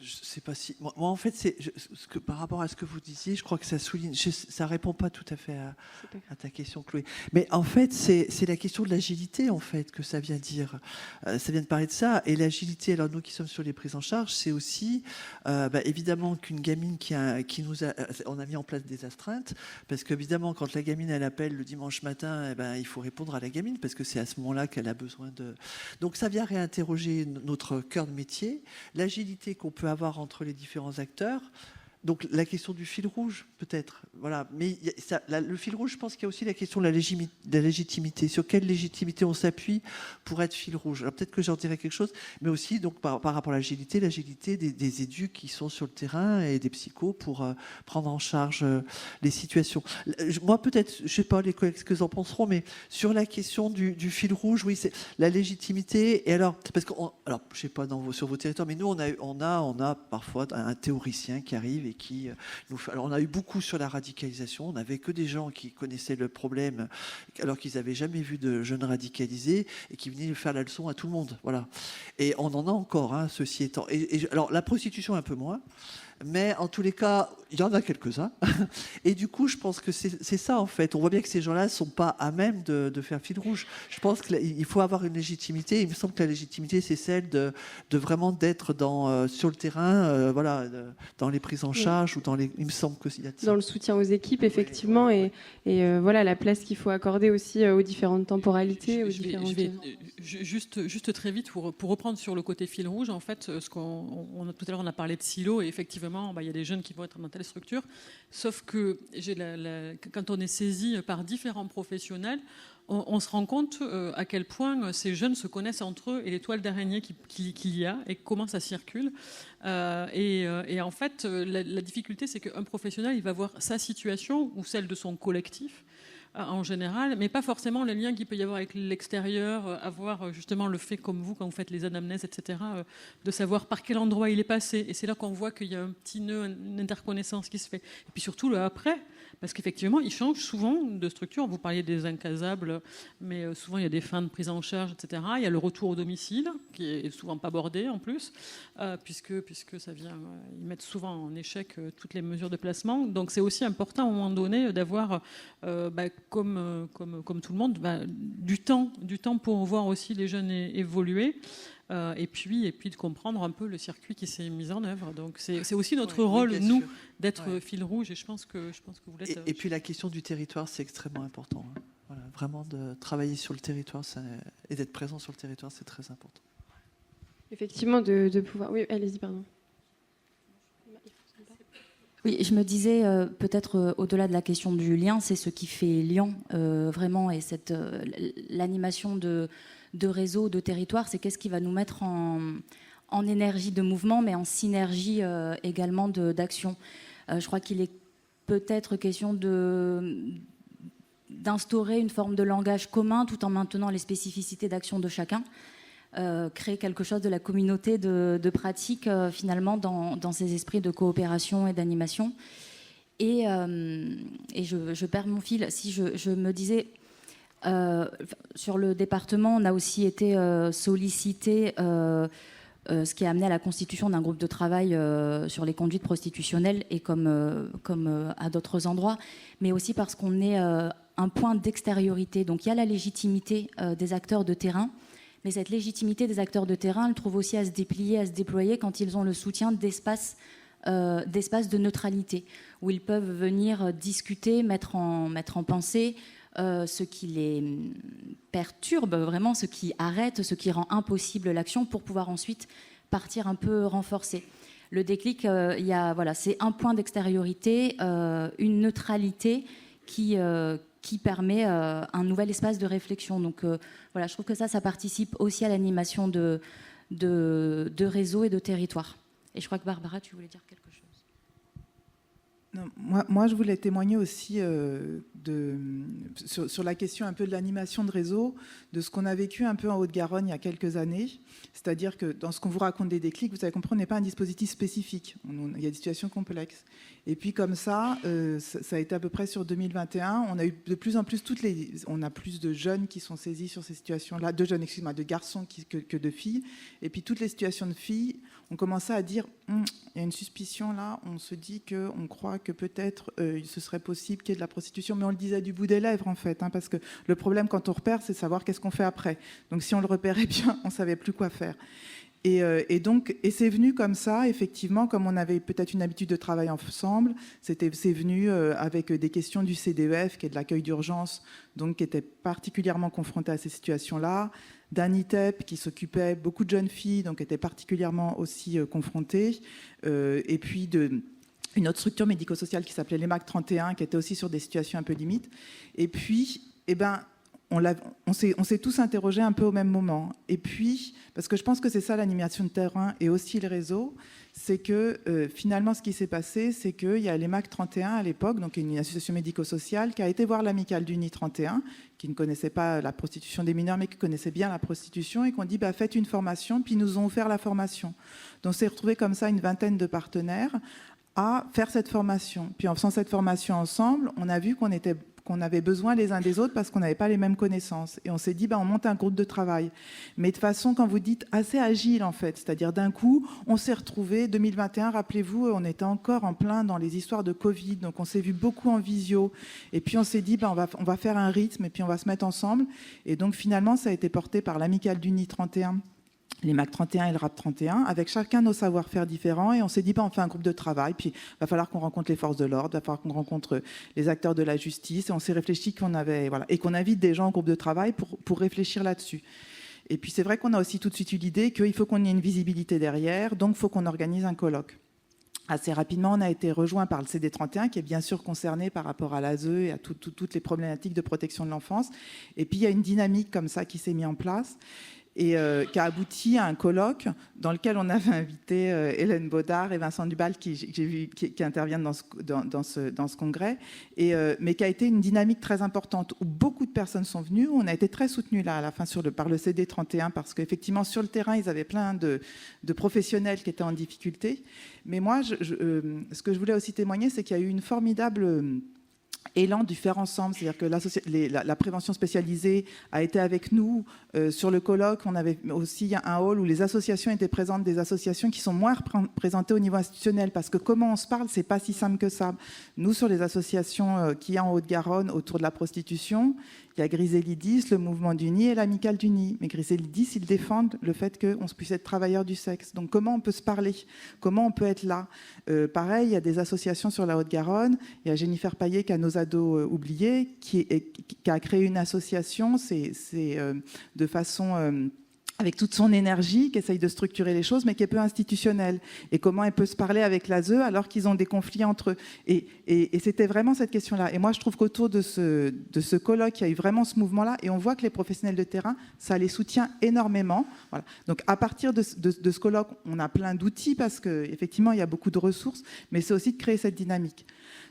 Je sais pas si... Moi en fait, par rapport à ce que vous disiez, je crois que ça souligne... Ça répond pas tout à fait à ta question, Chloé. Mais en fait, c'est la question de l'agilité, en fait, que ça vient dire. Ça vient de parler de ça. Et l'agilité, alors nous qui sommes sur les prises en charge, c'est aussi, évidemment, qu'une gamine on a mis en place des astreintes, parce qu'évidemment, quand la gamine, elle appelle le dimanche matin, il faut répondre à la gamine, parce que c'est à ce moment-là qu'elle a besoin de... Donc ça vient réinterroger notre cœur de métier, l'agilité qu'on peut avoir entre les différents acteurs. Donc la question du fil rouge, peut-être. Voilà. Mais le fil rouge, je pense qu'il y a aussi la question de la légitimité. Sur quelle légitimité on s'appuie pour être fil rouge. Alors peut-être que j'en dirai quelque chose, mais aussi donc, par rapport à l'agilité des éducs qui sont sur le terrain et des psychos pour prendre en charge les situations. Moi, peut-être, je ne sais pas les collègues ce que en penseront, mais sur la question du fil rouge, oui, c'est la légitimité. Et alors, parce que, je ne sais pas sur vos territoires, mais nous, on a parfois un théoricien qui arrive et qui nous fait... Alors, on a eu beaucoup sur la radicalisation. On n'avait que des gens qui connaissaient le problème alors qu'ils n'avaient jamais vu de jeunes radicalisés et qui venaient faire la leçon à tout le monde. Voilà. Et on en a encore, hein, ceci étant. Alors, la prostitution, un peu moins. Mais en tous les cas, il y en a quelques-uns. Et du coup, je pense que c'est ça, en fait. On voit bien que ces gens-là ne sont pas à même de faire fil rouge. Je pense qu'il faut avoir une légitimité. Il me semble que la légitimité, c'est celle de vraiment d'être sur le terrain, dans les prises en charge ou il me semble qu'il y a de ça.
Dans le soutien aux équipes, effectivement, ouais. Et voilà la place qu'il faut accorder aussi aux différentes temporalités.
Juste très vite, pour reprendre sur le côté fil rouge, en fait, tout à l'heure, on a parlé de silos, et effectivement, il y a des jeunes qui vont être dans telle structure, sauf que quand on est saisi par différents professionnels, on se rend compte à quel point ces jeunes se connaissent entre eux et les toiles d'araignée qu'il y a et comment ça circule. Et en fait, la difficulté, c'est qu'un professionnel, il va voir sa situation ou celle de son collectif en général, mais pas forcément les liens qu'il peut y avoir avec l'extérieur, avoir justement le fait, comme vous, quand vous faites les anamnèses, etc., de savoir par quel endroit il est passé. Et c'est là qu'on voit qu'il y a un petit nœud, une interconnaissance qui se fait. Et puis surtout, le après, parce qu'effectivement, ils changent souvent de structure. Vous parliez des incasables, mais souvent, il y a des fins de prise en charge, etc. Il y a le retour au domicile, qui est souvent pas bordé, en plus, puisque ça vient... Ils mettent souvent en échec toutes les mesures de placement. Donc, c'est aussi important, à un moment donné, d'avoir... comme tout le monde, du temps pour voir aussi les jeunes évoluer. et puis de comprendre un peu le circuit qui s'est mis en œuvre. Donc c'est aussi notre
Oui,
rôle,
bien
nous,
sûr.
d'être fil rouge, et je pense que vous l'êtes.
Et puis la question du territoire, c'est extrêmement important. Hein. Voilà, vraiment de travailler sur le territoire et d'être présent sur le territoire, c'est très important.
Effectivement, de pouvoir... Oui, allez-y, pardon.
Oui, je me disais, peut-être au-delà de la question du lien, c'est ce qui fait lien vraiment, et l'animation de réseau, de territoire, c'est qu'est-ce qui va nous mettre en énergie de mouvement, mais en synergie également d'action. Je crois qu'il est peut-être question d'instaurer une forme de langage commun tout en maintenant les spécificités d'action de chacun. Créer quelque chose de la communauté de pratique finalement dans ces esprits de coopération et d'animation. Et je perds mon fil. Si je me disais, sur le département, on a aussi été sollicité, ce qui a amené à la constitution d'un groupe de travail sur les conduites prostitutionnelles, et comme à d'autres endroits, mais aussi parce qu'on est un point d'extériorité. Donc il y a la légitimité des acteurs de terrain, mais cette légitimité des acteurs de terrain, elle trouve aussi à se déplier, à se déployer quand ils ont le soutien d'espaces de neutralité, où ils peuvent venir discuter, mettre en pensée ce qui les perturbe vraiment, ce qui arrête, ce qui rend impossible l'action, pour pouvoir ensuite partir un peu renforcé. Le déclic, c'est un point d'extériorité, une neutralité qui permet un nouvel espace de réflexion. Donc je trouve que ça participe aussi à l'animation de réseaux et de territoires. Et je crois que Barbara, tu voulais dire quelque chose.
Non, moi, je voulais témoigner aussi sur la question un peu de l'animation de réseau, de ce qu'on a vécu un peu en Haute-Garonne il y a quelques années. C'est-à-dire que dans ce qu'on vous raconte des déclics, vous avez compris, on n'est pas un dispositif spécifique. Il y a des situations complexes. Et puis comme ça a été à peu près sur 2021. On a eu de plus en plus on a plus de jeunes qui sont saisis sur ces situations-là, de garçons que de filles. Et puis toutes les situations de filles, on commençait à dire, il y a une suspicion là, on se dit on croit que peut-être ce serait possible qu'il y ait de la prostitution, mais on le disait du bout des lèvres en fait, parce que le problème quand on repère, c'est de savoir qu'est-ce qu'on fait après. Donc si on le repérait bien, on savait plus quoi faire. Et c'est venu comme ça, effectivement, comme on avait peut-être une habitude de travailler ensemble, c'est venu avec des questions du CDEF, qui est de l'accueil d'urgence, donc qui était particulièrement confronté à ces situations-là, d'un ITEP qui s'occupait beaucoup de jeunes filles, donc était particulièrement aussi confronté, et puis une autre structure médico-sociale qui s'appelait l'EMAC 31, qui était aussi sur des situations un peu limites. Et puis, on s'est tous interrogés un peu au même moment. Et puis, parce que je pense que c'est ça l'animation de terrain et aussi le réseau, c'est que finalement, ce qui s'est passé, c'est qu'il y a l'EMAC 31 à l'époque, donc une association médico-sociale, qui a été voir l'amicale d'Uni 31, qui ne connaissait pas la prostitution des mineurs, mais qui connaissait bien la prostitution, et qu'on dit faites une formation, puis ils nous ont offert la formation. Donc, on s'est retrouvés comme ça, une vingtaine de partenaires, à faire cette formation. Puis en faisant cette formation ensemble, on a vu qu'on avait besoin les uns des autres parce qu'on n'avait pas les mêmes connaissances. Et on s'est dit, on monte un groupe de travail. Mais de façon, quand vous dites, assez agile en fait. C'est-à-dire d'un coup, on s'est retrouvés, 2021, rappelez-vous, on était encore en plein dans les histoires de Covid. Donc on s'est vu beaucoup en visio. Et puis on s'est dit, on va faire un rythme et puis on va se mettre ensemble. Et donc finalement, ça a été porté par l'amicale d'Uni 31. Les MAC 31 et le RAP 31, avec chacun nos savoir-faire différents, et on s'est dit, on fait un groupe de travail, puis il va falloir qu'on rencontre les forces de l'ordre, il va falloir qu'on rencontre les acteurs de la justice, et on s'est réfléchi qu'on invite des gens au groupe de travail pour réfléchir là-dessus. Et puis c'est vrai qu'on a aussi tout de suite eu l'idée qu'il faut qu'on ait une visibilité derrière, donc il faut qu'on organise un colloque. Assez rapidement, on a été rejoint par le CD31, qui est bien sûr concerné par rapport à l'ASE et à toutes les problématiques de protection de l'enfance. Et puis il y a une dynamique comme ça qui s'est mise en place, et qui a abouti à un colloque dans lequel on avait invité Hélène Baudard et Vincent Dubal, qui interviennent dans ce congrès, mais qui a été une dynamique très importante, où beaucoup de personnes sont venues. On a été très soutenus là, à la fin par le CD31, parce qu'effectivement, sur le terrain, ils avaient plein de professionnels qui étaient en difficulté. Mais moi, ce que je voulais aussi témoigner, c'est qu'il y a eu une formidable élan du faire ensemble, c'est-à-dire que la prévention spécialisée a été avec nous sur le colloque. On avait aussi un hall où les associations étaient présentes, des associations qui sont moins représentées au niveau institutionnel, parce que comment on se parle, c'est pas si simple que ça. Nous, sur les associations qu'il y a en Haute-Garonne autour de la prostitution, Il y a Griselidis, le mouvement du nid et l'amicale du nid. Mais Griselidis, ils défendent le fait qu'on puisse être travailleur du sexe. Donc comment on peut se parler? Comment on peut être là? Pareil, il y a des associations sur la Haute-Garonne. Il y a Jennifer Payet qui a Nos ados oubliés, qui a créé une association. C'est de façon... avec toute son énergie, qui essaye de structurer les choses, mais qui est peu institutionnelle. Et comment elle peut se parler avec l'ASE alors qu'ils ont des conflits entre eux. Et c'était vraiment cette question-là. Et moi, je trouve qu'autour de ce colloque, il y a eu vraiment ce mouvement-là. Et on voit que les professionnels de terrain, ça les soutient énormément. Voilà. Donc, à partir de ce colloque, on a plein d'outils parce qu'effectivement, il y a beaucoup de ressources, mais c'est aussi de créer cette dynamique.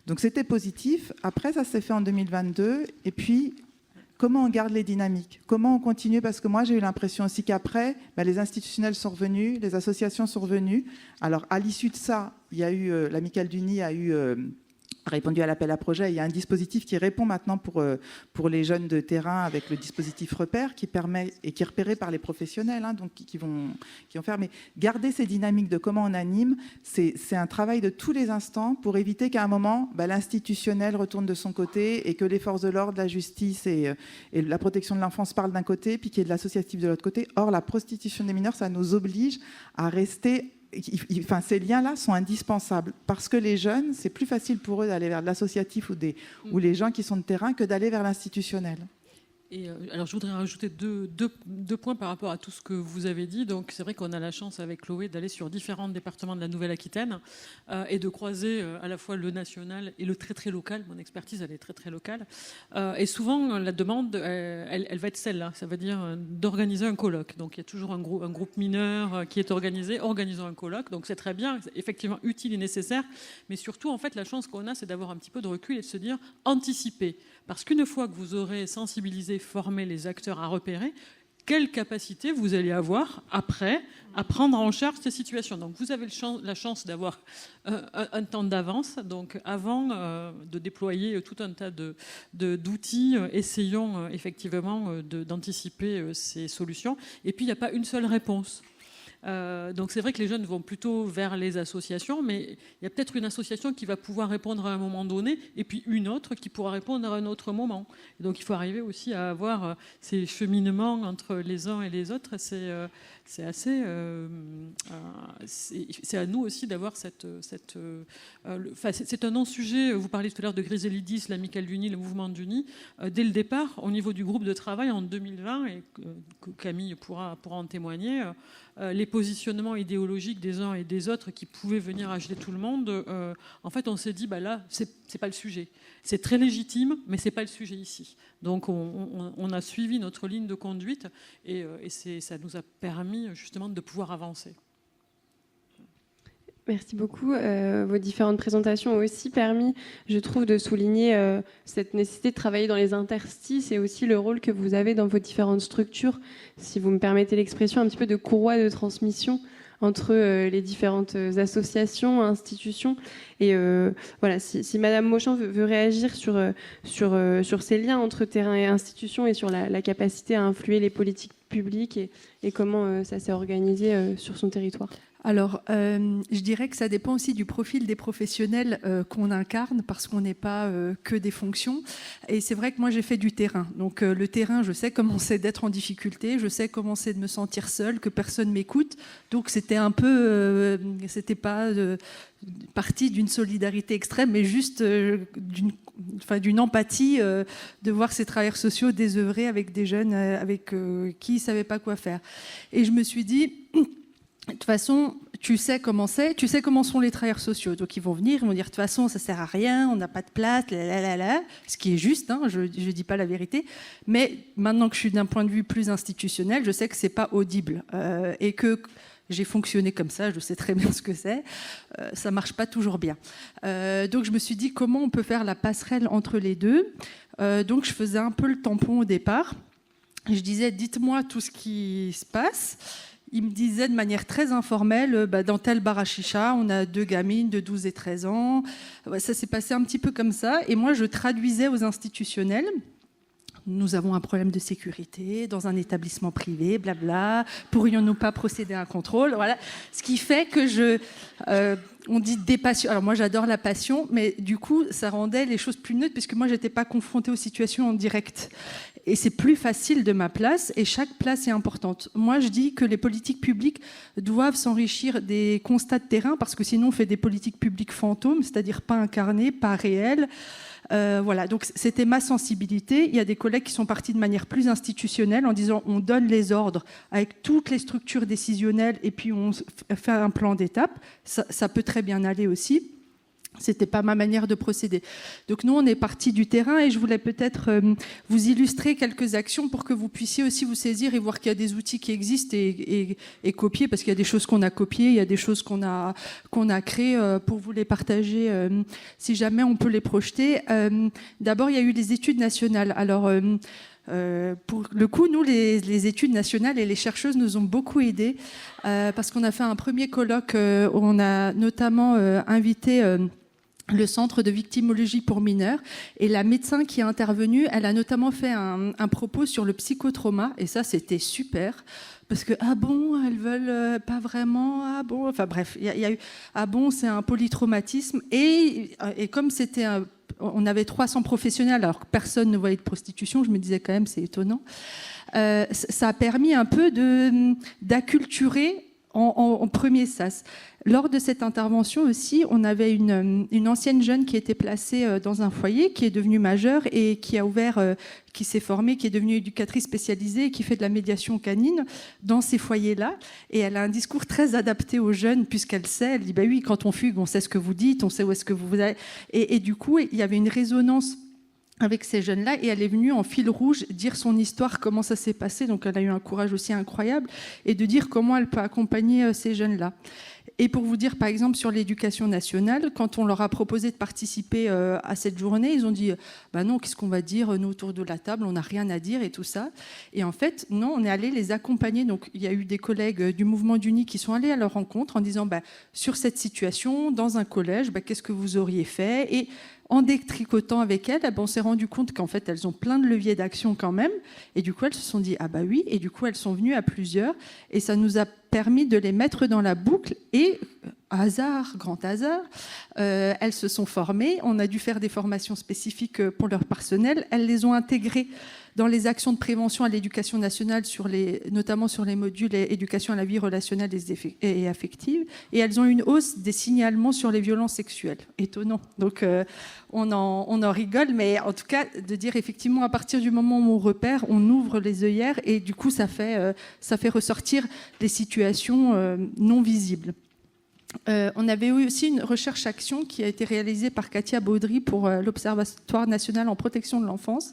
Donc, c'était positif. Après, ça s'est fait en 2022. Et puis... comment on garde les dynamiques? Comment on continue? Parce que moi, j'ai eu l'impression aussi qu'après, les institutionnels sont revenus, les associations sont revenues. Alors, à l'issue de ça, il y a eu l'amicale du nid a répondu à l'appel à projet. Il y a un dispositif qui répond maintenant pour les jeunes de terrain avec le dispositif repère qui permet et qui est repéré par les professionnels, donc qui vont faire. Mais garder ces dynamiques de comment on anime, c'est un travail de tous les instants pour éviter qu'à un moment, l'institutionnel retourne de son côté et que les forces de l'ordre, la justice et la protection de l'enfance parlent d'un côté, puis qu'il y ait de l'associatif de l'autre côté. Or, la prostitution des mineurs, ça nous oblige à rester... ces liens-là sont indispensables parce que les jeunes, c'est plus facile pour eux d'aller vers de l'associatif ou les gens qui sont de terrain que d'aller vers l'institutionnel.
Et alors, je voudrais rajouter deux points par rapport à tout ce que vous avez dit. Donc, c'est vrai qu'on a la chance avec Chloé d'aller sur différents départements de la Nouvelle-Aquitaine et de croiser à la fois le national et le très très local. Mon expertise, elle est très très locale. Et souvent, la demande, elle va être celle-là. Ça veut dire d'organiser un colloque. Donc, il y a toujours un groupe mineur qui est organisé. Organisons un colloque. Donc, c'est très bien, c'est effectivement utile et nécessaire. Mais surtout, en fait, la chance qu'on a, c'est d'avoir un petit peu de recul et de se dire anticiper. Parce qu'une fois que vous aurez sensibilisé, formé les acteurs à repérer, quelle capacité vous allez avoir après à prendre en charge ces situations. Donc vous avez la chance d'avoir un temps d'avance. Donc avant de déployer tout un tas d'outils, essayons effectivement d'anticiper ces solutions. Et puis il n'y a pas une seule réponse. Donc c'est vrai que les jeunes vont plutôt vers les associations, mais il y a peut-être une association qui va pouvoir répondre à un moment donné, et puis une autre qui pourra répondre à un autre moment. Et donc il faut arriver aussi à avoir ces cheminements entre les uns et les autres. C'est assez... c'est à nous aussi d'avoir c'est un non-sujet. Vous parliez tout à l'heure de Griselidis, l'amicale du nid, le mouvement du nid. Dès le départ, au niveau du groupe de travail en 2020, et Camille pourra en témoigner, les positionnements idéologiques des uns et des autres qui pouvaient venir agiter tout le monde, en fait, on s'est dit, là, c'est pas le sujet. C'est très légitime, mais c'est pas le sujet ici. Donc, on a suivi notre ligne de conduite et ça nous a permis justement de pouvoir avancer.
Merci beaucoup. Vos différentes présentations ont aussi permis, je trouve, de souligner cette nécessité de travailler dans les interstices et aussi le rôle que vous avez dans vos différentes structures, si vous me permettez l'expression, un petit peu de courroie de transmission entre les différentes associations, institutions. Et voilà, si Madame Mauchamp veut réagir sur ces liens entre terrain et institutions et sur la capacité à influer les politiques publiques et comment ça s'est organisé sur son territoire.
Alors, je dirais que ça dépend aussi du profil des professionnels qu'on incarne, parce qu'on n'est pas que des fonctions. Et c'est vrai que moi, j'ai fait du terrain. Donc, le terrain, je sais comment c'est d'être en difficulté, je sais comment c'est de me sentir seule, que personne m'écoute. Donc, c'était un peu... c'était pas partie d'une solidarité extrême, mais juste d'une empathie de voir ces travailleurs sociaux désœuvrés avec des jeunes avec qui ils ne savaient pas quoi faire. Et je me suis dit... De toute façon, tu sais comment sont les travailleurs sociaux. Donc ils vont venir, ils vont dire de toute façon ça sert à rien, on n'a pas de place, ce qui est juste, je dis pas la vérité. Mais maintenant que je suis d'un point de vue plus institutionnel, je sais que c'est pas audible et que j'ai fonctionné comme ça, je sais très bien ce que c'est. Ça marche pas toujours bien. Donc je me suis dit comment on peut faire la passerelle entre les deux. Donc je faisais un peu le tampon au départ. Je disais dites-moi tout ce qui se passe. Il me disait de manière très informelle, dans tel bar à chicha, on a 2 gamines de 12 et 13 ans. Ça s'est passé un petit peu comme ça. Et moi, je traduisais aux institutionnels. Nous avons un problème de sécurité dans un établissement privé, blabla. Pourrions-nous pas procéder à un contrôle? Voilà. Ce qui fait que on dit des passions. Alors moi, j'adore la passion, mais du coup, ça rendait les choses plus neutres, puisque moi, j'étais pas confrontée aux situations en direct. et c'est plus facile de ma place, et chaque place est importante. Moi, je dis que les politiques publiques doivent s'enrichir des constats de terrain, parce que sinon on fait des politiques publiques fantômes, c'est-à-dire pas incarnées, pas réelles. Voilà, donc c'était ma sensibilité. Il y a des collègues qui sont partis de manière plus institutionnelle en disant on donne les ordres avec toutes les structures décisionnelles et puis on fait un plan d'étape. Ça peut très bien aller aussi. C'était pas ma manière de procéder. Donc nous, on est parti du terrain et je voulais peut-être vous illustrer quelques actions pour que vous puissiez aussi vous saisir et voir qu'il y a des outils qui existent et copier, parce qu'il y a des choses qu'on a copiées, il y a des choses qu'on a créées pour vous les partager si jamais on peut les projeter. D'abord, il y a eu les études nationales. Alors, pour le coup, nous, les études nationales et les chercheuses nous ont beaucoup aidés parce qu'on a fait un premier colloque où on a notamment invité le centre de victimologie pour mineurs, et la médecin qui est intervenue, elle a notamment fait un propos sur le psychotrauma, et ça c'était super, parce que ah bon, elles veulent pas vraiment, ah bon, enfin bref, il y a eu ah bon, c'est un polytraumatisme, et comme c'était on avait 300 professionnels alors que personne ne voyait de prostitution, je me disais quand même c'est étonnant, ça a permis un peu d'acculturer en premier sas. Lors de cette intervention aussi, on avait une ancienne jeune qui était placée dans un foyer, qui est devenue majeure et qui a ouvert, qui s'est formée, qui est devenue éducatrice spécialisée et qui fait de la médiation canine dans ces foyers-là. Et elle a un discours très adapté aux jeunes, puisqu'elle sait, elle dit bah oui, quand on fugue, on sait ce que vous dites, on sait où est-ce que vous allez. Et du coup, il y avait une résonance avec ces jeunes-là, et elle est venue en fil rouge dire son histoire, comment ça s'est passé. Donc elle a eu un courage aussi incroyable, et de dire comment elle peut accompagner ces jeunes-là. Et pour vous dire, par exemple, sur l'éducation nationale, quand on leur a proposé de participer à cette journée, ils ont dit bah non, qu'est-ce qu'on va dire, nous autour de la table, on n'a rien à dire et tout ça. Et en fait, non, on est allé les accompagner. Donc il y a eu des collègues du mouvement d'Uni qui sont allés à leur rencontre en disant bah, sur cette situation, dans un collège, bah, qu'est-ce que vous auriez fait ? Et en détricotant avec elles, on s'est rendu compte qu'en fait, elles ont plein de leviers d'action quand même. Et du coup, elles se sont dit, ah bah oui. Et du coup, elles sont venues à plusieurs. Et ça nous a permis de les mettre dans la boucle. Et hasard, grand hasard, elles se sont formées. On a dû faire des formations spécifiques pour leur personnel. Elles les ont intégrées dans les actions de prévention à l'éducation nationale, notamment sur les modules éducation à la vie relationnelle et affective. Et elles ont eu une hausse des signalements sur les violences sexuelles. Étonnant. Donc, on en rigole, mais en tout cas, de dire effectivement, à partir du moment où on repère, on ouvre les œillères, et du coup, ça fait ressortir les situations non visibles. On avait eu aussi une recherche-action qui a été réalisée par Katia Baudry pour l'Observatoire national en protection de l'enfance.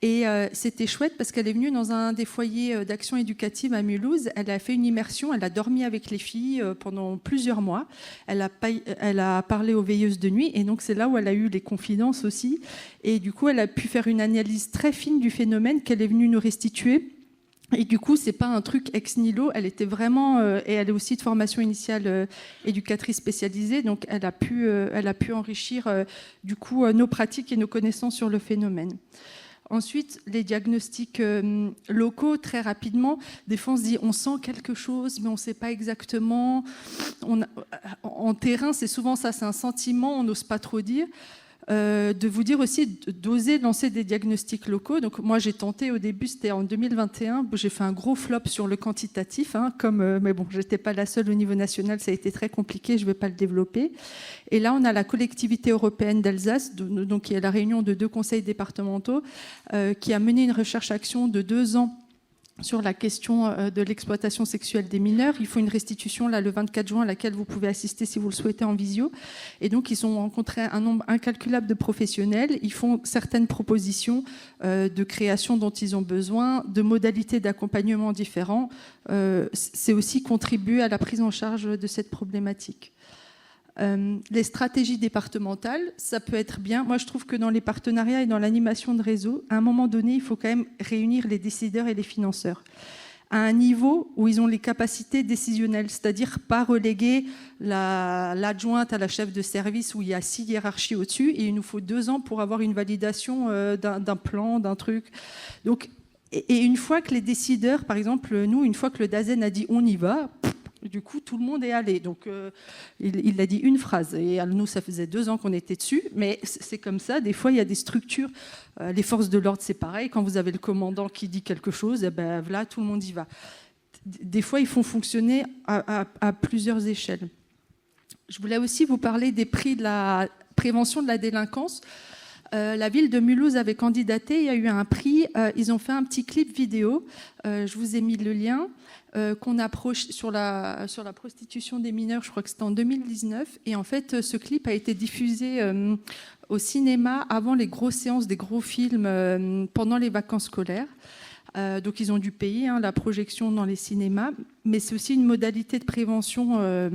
Et c'était chouette parce qu'elle est venue dans un des foyers d'action éducative à Mulhouse. Elle a fait une immersion, elle a dormi avec les filles pendant plusieurs mois. Elle a parlé aux veilleuses de nuit, et donc c'est là où elle a eu les confidences aussi. Et du coup, elle a pu faire une analyse très fine du phénomène qu'elle est venue nous restituer. Et du coup, c'est pas un truc ex nihilo. Elle était vraiment, et elle est aussi de formation initiale éducatrice spécialisée, donc elle a pu enrichir du coup nos pratiques et nos connaissances sur le phénomène. Ensuite, les diagnostics locaux, très rapidement. Des fois, on se dit, on sent quelque chose, mais on ne sait pas exactement. En terrain, c'est souvent ça, c'est un sentiment, on n'ose pas trop dire. De vous dire aussi d'oser lancer des diagnostics locaux. Donc moi j'ai tenté au début, c'était en 2021, j'ai fait un gros flop sur le quantitatif, mais bon, j'étais pas la seule au niveau national, ça a été très compliqué, je vais pas le développer. Et là on a la collectivité européenne d'Alsace, donc qui est la réunion de 2 conseils départementaux, qui a mené une recherche-action de 2 ans sur la question de l'exploitation sexuelle des mineurs. Il faut une restitution là, le 24 juin à laquelle vous pouvez assister si vous le souhaitez en visio. Et donc, ils ont rencontré un nombre incalculable de professionnels. Ils font certaines propositions de création dont ils ont besoin, de modalités d'accompagnement différents. C'est aussi contribuer à la prise en charge de cette problématique. Les stratégies départementales, ça peut être bien. Moi, je trouve que dans les partenariats et dans l'animation de réseau, à un moment donné, il faut quand même réunir les décideurs et les financeurs à un niveau où ils ont les capacités décisionnelles, c'est-à-dire pas reléguer l'adjointe à la chef de service où il y a 6 hiérarchies au-dessus et il nous faut 2 ans pour avoir une validation d'un plan, d'un truc. Donc, et une fois que les décideurs, par exemple, nous, une fois que le DAZEN a dit on y va, Du coup, tout le monde est allé. Donc, il a dit une phrase. Et nous, ça faisait 2 ans qu'on était dessus. Mais c'est comme ça. Des fois, il y a des structures. Les forces de l'ordre, c'est pareil. Quand vous avez le commandant qui dit quelque chose, voilà, tout le monde y va. Des fois, ils font fonctionner à plusieurs échelles. Je voulais aussi vous parler des prix de la prévention de la délinquance. La ville de Mulhouse avait candidaté, il y a eu un prix, ils ont fait un petit clip vidéo, je vous ai mis le lien, qu'on approche sur la prostitution des mineurs, je crois que c'était en 2019, et en fait ce clip a été diffusé au cinéma avant les grosses séances des gros films pendant les vacances scolaires. Donc ils ont dû payer la projection dans les cinémas, mais c'est aussi une modalité de prévention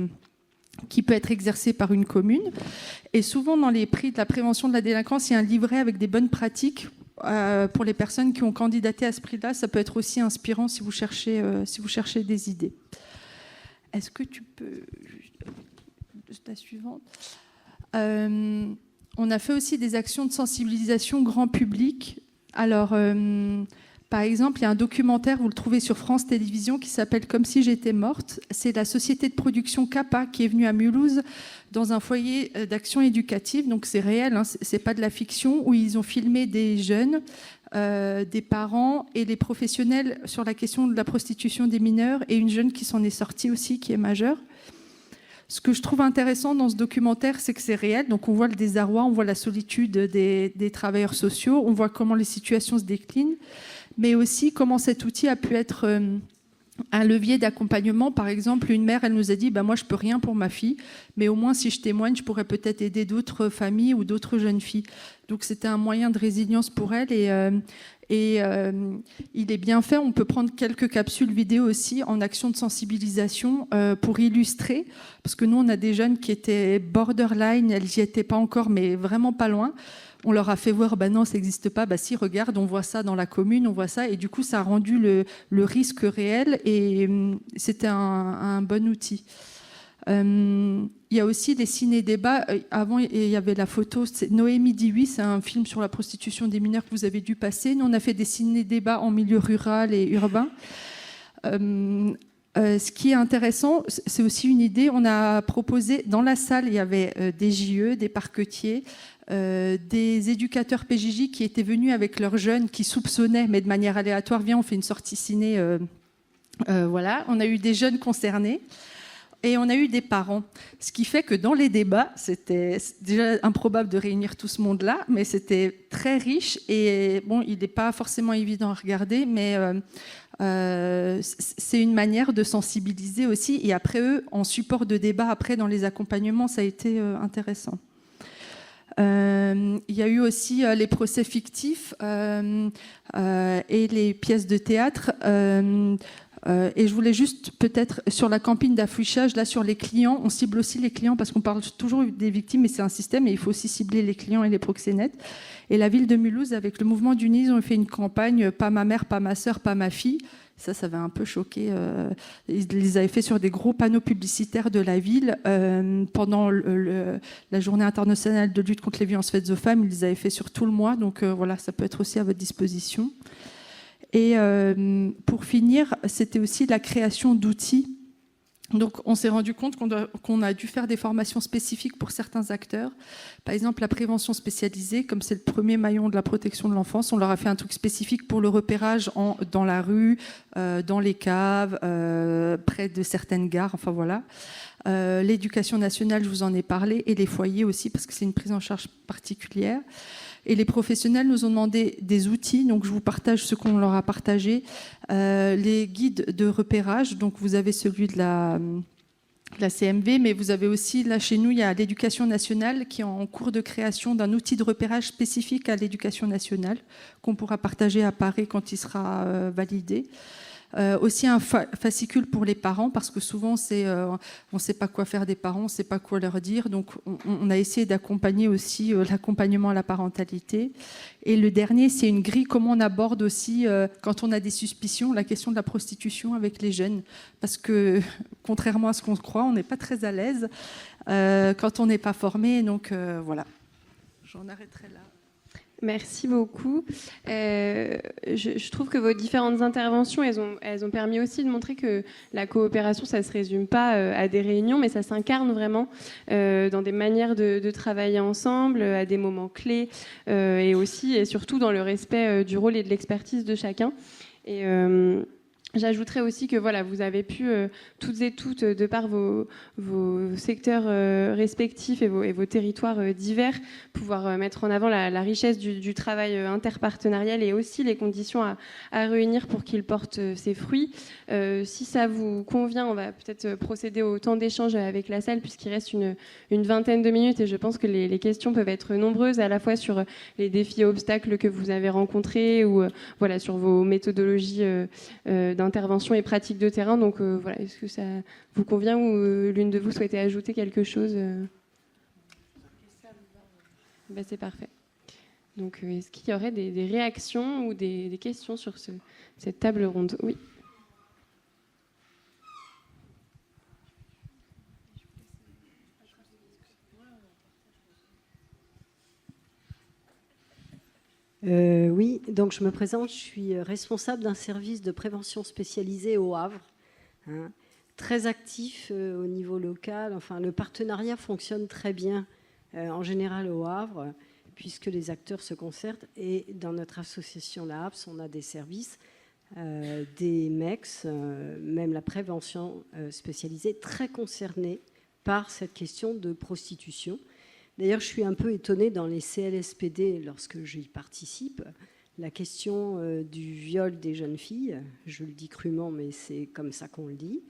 qui peut être exercée par une commune. Et souvent, dans les prix de la prévention de la délinquance, il y a un livret avec des bonnes pratiques pour les personnes qui ont candidaté à ce prix-là. Ça peut être aussi inspirant si vous cherchez des idées. Est-ce que tu peux... La suivante. On a fait aussi des actions de sensibilisation grand public. Alors... par exemple, il y a un documentaire, vous le trouvez sur France Télévisions, qui s'appelle « Comme si j'étais morte ». C'est la société de production Kappa qui est venue à Mulhouse dans un foyer d'action éducative. Donc c'est réel, c'est pas de la fiction, où ils ont filmé des jeunes, des parents et les professionnels sur la question de la prostitution des mineurs, et une jeune qui s'en est sortie aussi, qui est majeure. Ce que je trouve intéressant dans ce documentaire, c'est que c'est réel. Donc on voit le désarroi, on voit la solitude des travailleurs sociaux, on voit comment les situations se déclinent, mais aussi comment cet outil a pu être un levier d'accompagnement. Par exemple, une mère, elle nous a dit moi, je ne peux rien pour ma fille, mais au moins, si je témoigne, je pourrais peut-être aider d'autres familles ou d'autres jeunes filles. Donc c'était un moyen de résilience pour elle, et il est bien fait. On peut prendre quelques capsules vidéo aussi en action de sensibilisation pour illustrer, parce que nous, on a des jeunes qui étaient borderline, elles n'y étaient pas encore, mais vraiment pas loin. On leur a fait voir, non, ça n'existe pas. Si, regarde, on voit ça dans la commune, on voit ça. Et du coup, ça a rendu le risque réel, et c'était un bon outil. Il y a aussi les ciné-débats. Avant, il y avait la photo, c'est Noémie dit oui, c'est un film sur la prostitution des mineurs que vous avez dû passer. Nous, on a fait des ciné-débats en milieu rural et urbain. Ce qui est intéressant, c'est aussi une idée. On a proposé, dans la salle, il y avait des JE, des parquetiers, des éducateurs PJJ qui étaient venus avec leurs jeunes qui soupçonnaient, mais de manière aléatoire, viens, on fait une sortie ciné. Voilà. On a eu des jeunes concernés. Et on a eu des parents. Ce qui fait que dans les débats, c'était déjà improbable de réunir tout ce monde-là, mais c'était très riche. Et bon, il n'est pas forcément évident à regarder, mais c'est une manière de sensibiliser aussi. Et après, eux, en support de débat, après, dans les accompagnements, ça a été intéressant. Il y a eu aussi les procès fictifs et les pièces de théâtre. Et je voulais juste, peut-être, sur la campagne d'affichage, là, sur les clients, on cible aussi les clients parce qu'on parle toujours des victimes, mais c'est un système et il faut aussi cibler les clients et les proxénètes. Et la ville de Mulhouse, avec le mouvement d'Unis, ils ont fait une campagne « Pas ma mère, pas ma sœur, pas ma fille ». Ça avait un peu choqué. Ils les avaient fait sur des gros panneaux publicitaires de la ville. Pendant la journée internationale de lutte contre les violences faites aux femmes, ils les avaient fait sur tout le mois. Donc voilà, ça peut être aussi à votre disposition. Et pour finir, c'était aussi la création d'outils. Donc on s'est rendu compte qu'on a dû faire des formations spécifiques pour certains acteurs. Par exemple, la prévention spécialisée, comme c'est le premier maillon de la protection de l'enfance, on leur a fait un truc spécifique pour le repérage dans la rue, dans les caves, près de certaines gares, enfin voilà. L'éducation nationale, je vous en ai parlé, et les foyers aussi, parce que c'est une prise en charge particulière. Et les professionnels nous ont demandé des outils, donc je vous partage ce qu'on leur a partagé. Les guides de repérage, donc vous avez celui de la CMV, mais vous avez aussi, là chez nous, il y a l'éducation nationale qui est en cours de création d'un outil de repérage spécifique à l'éducation nationale, qu'on pourra partager à Paris quand il sera validé. Aussi un fascicule pour les parents, parce que souvent on ne sait pas quoi faire des parents, on ne sait pas quoi leur dire, donc on a essayé d'accompagner aussi l'accompagnement à la parentalité. Et le dernier, c'est une grille, comment on aborde aussi, quand on a des suspicions, la question de la prostitution avec les jeunes, parce que contrairement à ce qu'on croit, on n'est pas très à l'aise quand on n'est pas formé, donc voilà. J'en arrêterai là.
Merci beaucoup. Je trouve que vos différentes interventions, elles ont permis aussi de montrer que la coopération, ça ne se résume pas à des réunions, mais ça s'incarne vraiment dans des manières de travailler ensemble, à des moments clés, et aussi et surtout dans le respect du rôle et de l'expertise de chacun. Et j'ajouterais aussi que voilà, vous avez pu toutes et toutes, de par vos secteurs respectifs et vos territoires divers, pouvoir mettre en avant la richesse du travail interpartenarial et aussi les conditions à réunir pour qu'il porte ses fruits. Si ça vous convient, on va peut-être procéder au temps d'échange avec la salle puisqu'il reste une vingtaine de minutes et je pense que les questions peuvent être nombreuses à la fois sur les défis et obstacles que vous avez rencontrés ou voilà, sur vos méthodologies d'intervention et pratiques de terrain. Donc voilà, est-ce que ça vous convient ou l'une de vous souhaitait ajouter quelque chose Ben, c'est parfait. Donc est-ce qu'il y aurait des réactions ou des questions sur cette table ronde? Oui.
Oui, donc je me présente, je suis responsable d'un service de prévention spécialisé au Havre, hein, très actif au niveau local. Enfin, le partenariat fonctionne très bien en général au Havre, puisque les acteurs se concertent. Et dans notre association, la HAPS, on a des services, des MEX, même la prévention spécialisée, très concernés par cette question de prostitution. D'ailleurs, je suis un peu étonnée dans les CLSPD, lorsque j'y participe, la question du viol des jeunes filles, je le dis crûment, mais c'est comme ça qu'on le dit,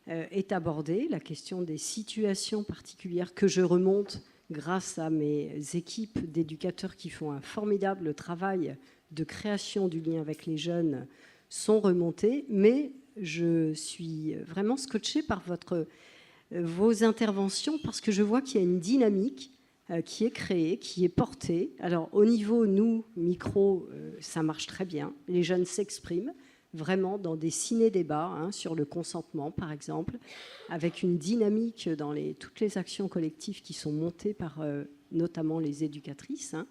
est abordée. La question des situations particulières que je remonte grâce à mes équipes d'éducateurs qui font un formidable travail de création du lien avec les jeunes sont remontées, mais je suis vraiment scotchée par vos interventions parce que je vois qu'il y a une dynamique qui est créée, qui est portée. Alors au niveau, nous, micro, ça marche très bien. Les jeunes s'expriment vraiment dans des ciné-débats hein, sur le consentement, par exemple, avec une dynamique dans toutes les actions collectives qui sont montées par notamment les éducatrices. Hein.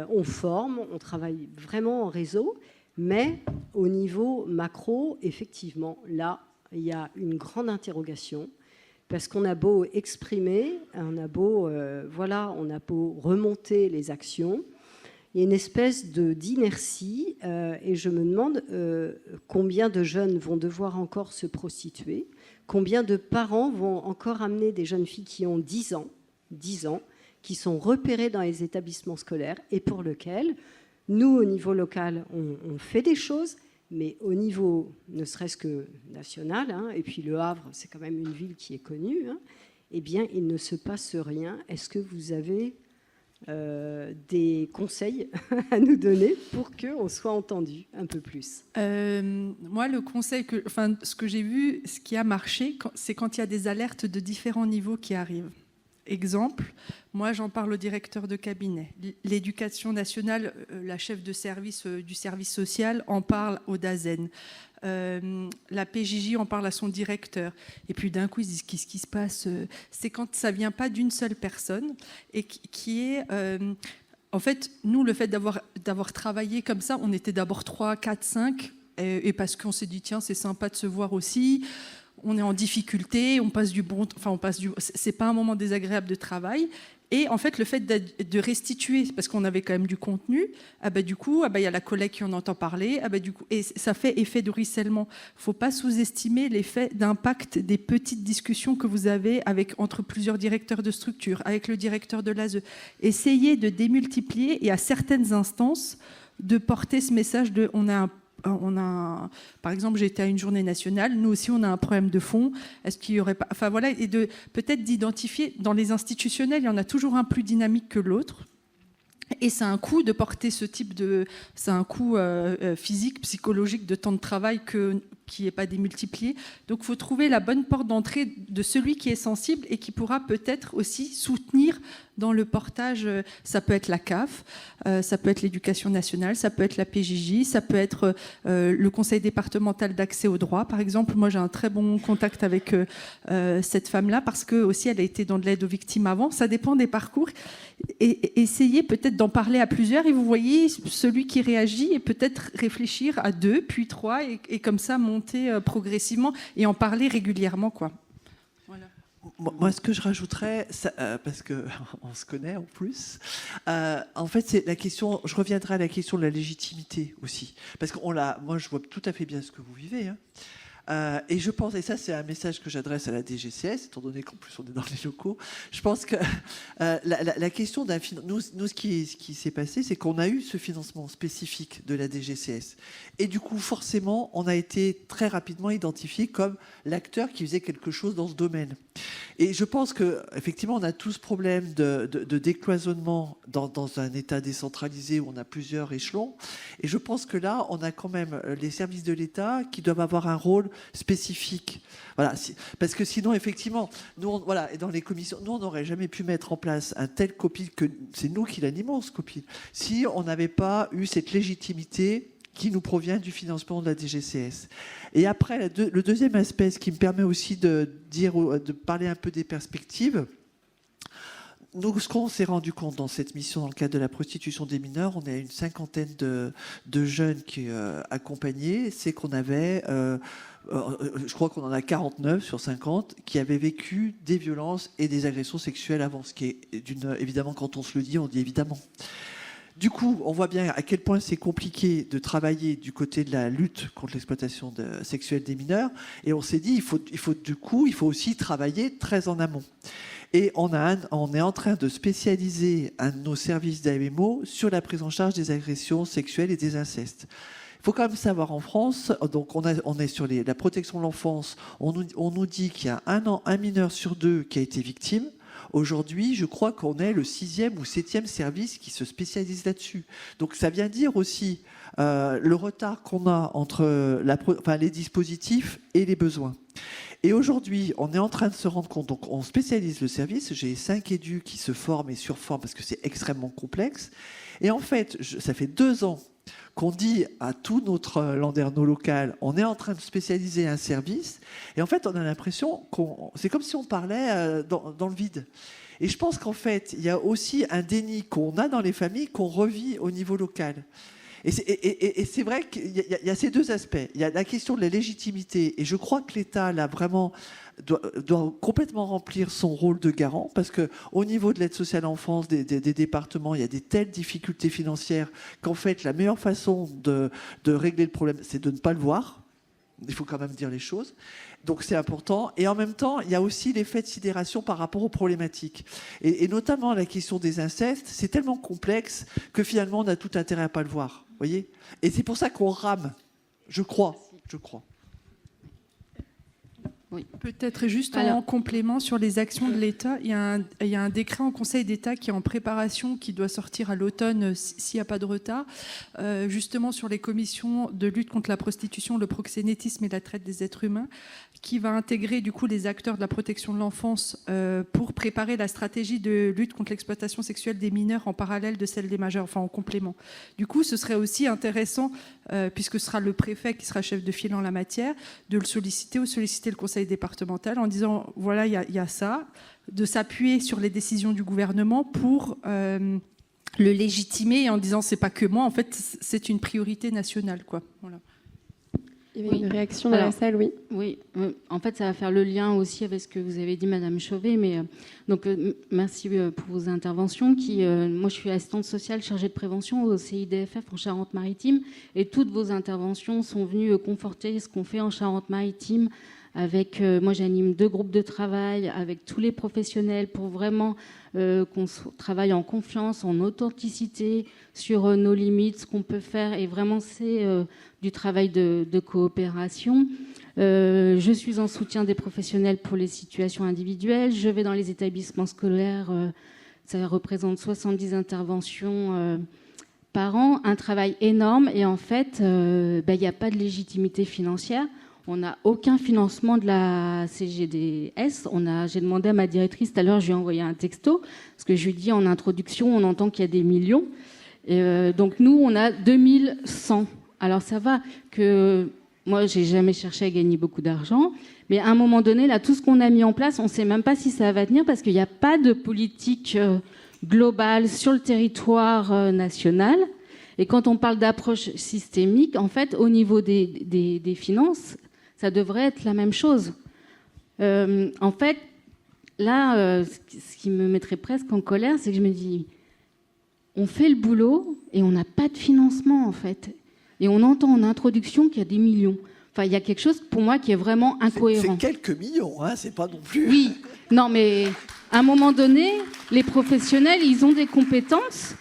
On forme, on travaille vraiment en réseau, mais au niveau macro, effectivement, là, il y a une grande interrogation. Parce qu'on a beau exprimer, on a beau remonter les actions, il y a une espèce d'inertie et je me demande combien de jeunes vont devoir encore se prostituer, combien de parents vont encore amener des jeunes filles qui ont 10 ans, qui sont repérées dans les établissements scolaires et pour lesquelles, nous, au niveau local, on fait des choses, mais au niveau, ne serait-ce que national, hein, et puis Le Havre, c'est quand même une ville qui est connue, hein, eh bien, il ne se passe rien. Est-ce que vous avez des conseils à nous donner pour qu'on soit entendu un peu plus?
Moi, le conseil, ce que j'ai vu, ce qui a marché, c'est quand il y a des alertes de différents niveaux qui arrivent. Exemple, moi j'en parle au directeur de cabinet. L'éducation nationale, la chef de service du service social en parle au DAZEN. La PJJ en parle à son directeur. Et puis d'un coup ils disent qu'est-ce qui se passe. C'est quand ça vient pas d'une seule personne et qui est... en fait, nous, le fait d'avoir travaillé comme ça, on était d'abord 3, 4, 5 et parce qu'on s'est dit tiens c'est sympa de se voir aussi. On est en difficulté, c'est pas un moment désagréable de travail. Et en fait, le fait de restituer, parce qu'on avait quand même du contenu, du coup, il y a la collègue qui en entend parler, et ça fait effet de ruissellement. Il ne faut pas sous-estimer l'effet d'impact des petites discussions que vous avez entre plusieurs directeurs de structure, avec le directeur de l'ASE. Essayez de démultiplier et à certaines instances de porter ce message de par exemple, j'étais à une journée nationale, nous aussi on a un problème de fond, est-ce qu'il y aurait pas... Enfin voilà, et peut-être d'identifier, dans les institutionnels, il y en a toujours un plus dynamique que l'autre. Et c'est un coût de porter ce type de... C'est un coût physique, psychologique, de temps de travail qui n'est pas démultiplié. Donc il faut trouver la bonne porte d'entrée de celui qui est sensible et qui pourra peut-être aussi soutenir dans le portage. Ça peut être la CAF, ça peut être l'éducation nationale, ça peut être la PJJ, ça peut être le conseil départemental d'accès au droit. Par exemple, moi j'ai un très bon contact avec cette femme-là parce que aussi elle a été dans de l'aide aux victimes avant. Ça dépend des parcours. essayez peut-être d'en parler à plusieurs et vous voyez celui qui réagit et peut-être réfléchir à 2, puis 3 et comme ça monter progressivement et en parler régulièrement, quoi. Voilà.
Moi, ce que je rajouterais, parce qu'on se connaît en plus, en fait, c'est la question, je reviendrai à la question de la légitimité aussi. Parce que moi, je vois tout à fait bien ce que vous vivez, hein. Et je pense, et ça c'est un message que j'adresse à la DGCS, étant donné qu'en plus on est dans les locaux, je pense que la question d'un financement, nous ce qui s'est passé, c'est qu'on a eu ce financement spécifique de la DGCS. Et du coup, forcément, on a été très rapidement identifié comme l'acteur qui faisait quelque chose dans ce domaine. Et je pense qu'effectivement, on a tous ce problème de décloisonnement dans un État décentralisé où on a plusieurs échelons. Et je pense que là, on a quand même les services de l'État qui doivent avoir un rôle spécifique. Voilà, parce que sinon, effectivement, nous, voilà, et dans les commissions, nous, on n'aurait jamais pu mettre en place un tel COPIL, que c'est nous qui l'animons, ce COPIL, si on n'avait pas eu cette légitimité qui nous provient du financement de la DGCS. Et après, le deuxième aspect, ce qui me permet aussi de parler un peu des perspectives, nous, ce qu'on s'est rendu compte dans cette mission, dans le cadre de la prostitution des mineurs, on a une 50aine de jeunes qui accompagnés, c'est qu'on avait, je crois qu'on en a 49 sur 50, qui avaient vécu des violences et des agressions sexuelles avant, ce qui est, évidemment, quand on se le dit, on dit évidemment. Du coup, on voit bien à quel point c'est compliqué de travailler du côté de la lutte contre l'exploitation sexuelle des mineurs. Et on s'est dit, il faut aussi travailler très en amont. Et on est en train de spécialiser un de nos services d'AMO sur la prise en charge des agressions sexuelles et des incestes. Il faut quand même savoir, en France, donc on est sur la protection de l'enfance, on nous dit qu'il y a un mineur sur 2 qui a été victime. Aujourd'hui, je crois qu'on est le 6e ou 7e service qui se spécialise là-dessus. Donc ça vient dire aussi le retard qu'on a entre les dispositifs et les besoins. Et aujourd'hui, on est en train de se rendre compte, donc on spécialise le service, j'ai 5 édus qui se forment et surforment parce que c'est extrêmement complexe. Et en fait, ça fait 2 ans qu'on dit à tout notre landerneau local, on est en train de spécialiser un service, et en fait, on a l'impression c'est comme si on parlait dans le vide. Et je pense qu'en fait, il y a aussi un déni qu'on a dans les familles qu'on revit au niveau local. Et c'est vrai qu'il y a ces 2 aspects. Il y a la question de la légitimité, et je crois que l'État, là, vraiment, doit complètement remplir son rôle de garant, parce qu'au niveau de l'aide sociale à l'enfance des départements, il y a des telles difficultés financières qu'en fait, la meilleure façon de régler le problème, c'est de ne pas le voir. Il faut quand même dire les choses. Donc c'est important. Et en même temps, il y a aussi l'effet de sidération par rapport aux problématiques. Et notamment la question des incestes, c'est tellement complexe que finalement, on a tout intérêt à ne pas le voir. Voyez ? Et c'est pour ça qu'on rame. Je crois.
Oui. Peut-être juste en complément sur les actions de l'État, il y a un décret en Conseil d'État qui est en préparation, qui doit sortir à l'automne s'il n'y a pas de retard, justement sur les commissions de lutte contre la prostitution, le proxénétisme et la traite des êtres humains, qui va intégrer du coup les acteurs de la protection de l'enfance pour préparer la stratégie de lutte contre l'exploitation sexuelle des mineurs en parallèle de celle des majeurs, enfin en complément. Du coup, ce serait aussi intéressant, puisque ce sera le préfet qui sera chef de file en la matière, de le solliciter ou solliciter le conseil départemental en disant voilà, il y a ça, de s'appuyer sur les décisions du gouvernement pour le légitimer en disant c'est pas que moi, en fait c'est une priorité nationale, quoi. Voilà.
Il y avait une réaction dans la salle, oui.
Oui, en fait, ça va faire le lien aussi avec ce que vous avez dit, Madame Chauvet. Mais donc, merci pour vos interventions. Moi, je suis assistante sociale chargée de prévention au CIDFF en Charente-Maritime, et toutes vos interventions sont venues conforter ce qu'on fait en Charente-Maritime. Moi, j'anime 2 groupes de travail avec tous les professionnels pour vraiment qu'on travaille en confiance, en authenticité, sur nos limites, ce qu'on peut faire. Et vraiment, c'est du travail de coopération. Je suis en soutien des professionnels pour les situations individuelles. Je vais dans les établissements scolaires. Ça représente 70 interventions par an. Un travail énorme. Et en fait, il n'y a pas de légitimité financière. On n'a aucun financement de la CGDS. J'ai demandé à ma directrice, tout à l'heure, je lui ai envoyé un texto, parce que je lui ai dit en introduction, on entend qu'il y a des millions. Et donc nous, on a 2100. Alors ça va que moi, j'ai jamais cherché à gagner beaucoup d'argent, mais à un moment donné, là, tout ce qu'on a mis en place, on ne sait même pas si ça va tenir, parce qu'il n'y a pas de politique globale sur le territoire national. Et quand on parle d'approche systémique, en fait, au niveau des finances, ça devrait être la même chose. En fait, là, ce qui me mettrait presque en colère, c'est que je me dis, on fait le boulot et on n'a pas de financement, en fait. Et on entend en introduction qu'il y a des millions. Enfin, il y a quelque chose, pour moi, qui est vraiment incohérent.
C'est quelques millions, hein, c'est pas non plus...
Oui, non, mais à un moment donné, les professionnels, ils ont des compétences,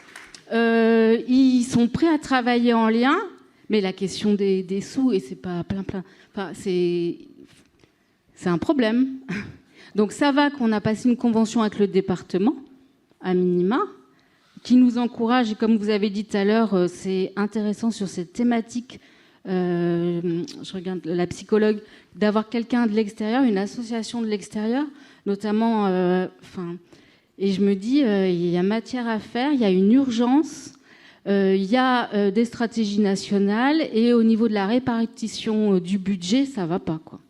ils sont prêts à travailler en lien, mais la question des sous, et c'est pas plein... Enfin, c'est un problème. Donc ça va qu'on a passé une convention avec le département, à minima, qui nous encourage, et comme vous avez dit tout à l'heure, c'est intéressant sur cette thématique, je regarde la psychologue, d'avoir quelqu'un de l'extérieur, une association de l'extérieur, notamment, et je me dis, il y a matière à faire, il y a une urgence, il y a des stratégies nationales, et au niveau de la répartition du budget, ça va pas, quoi.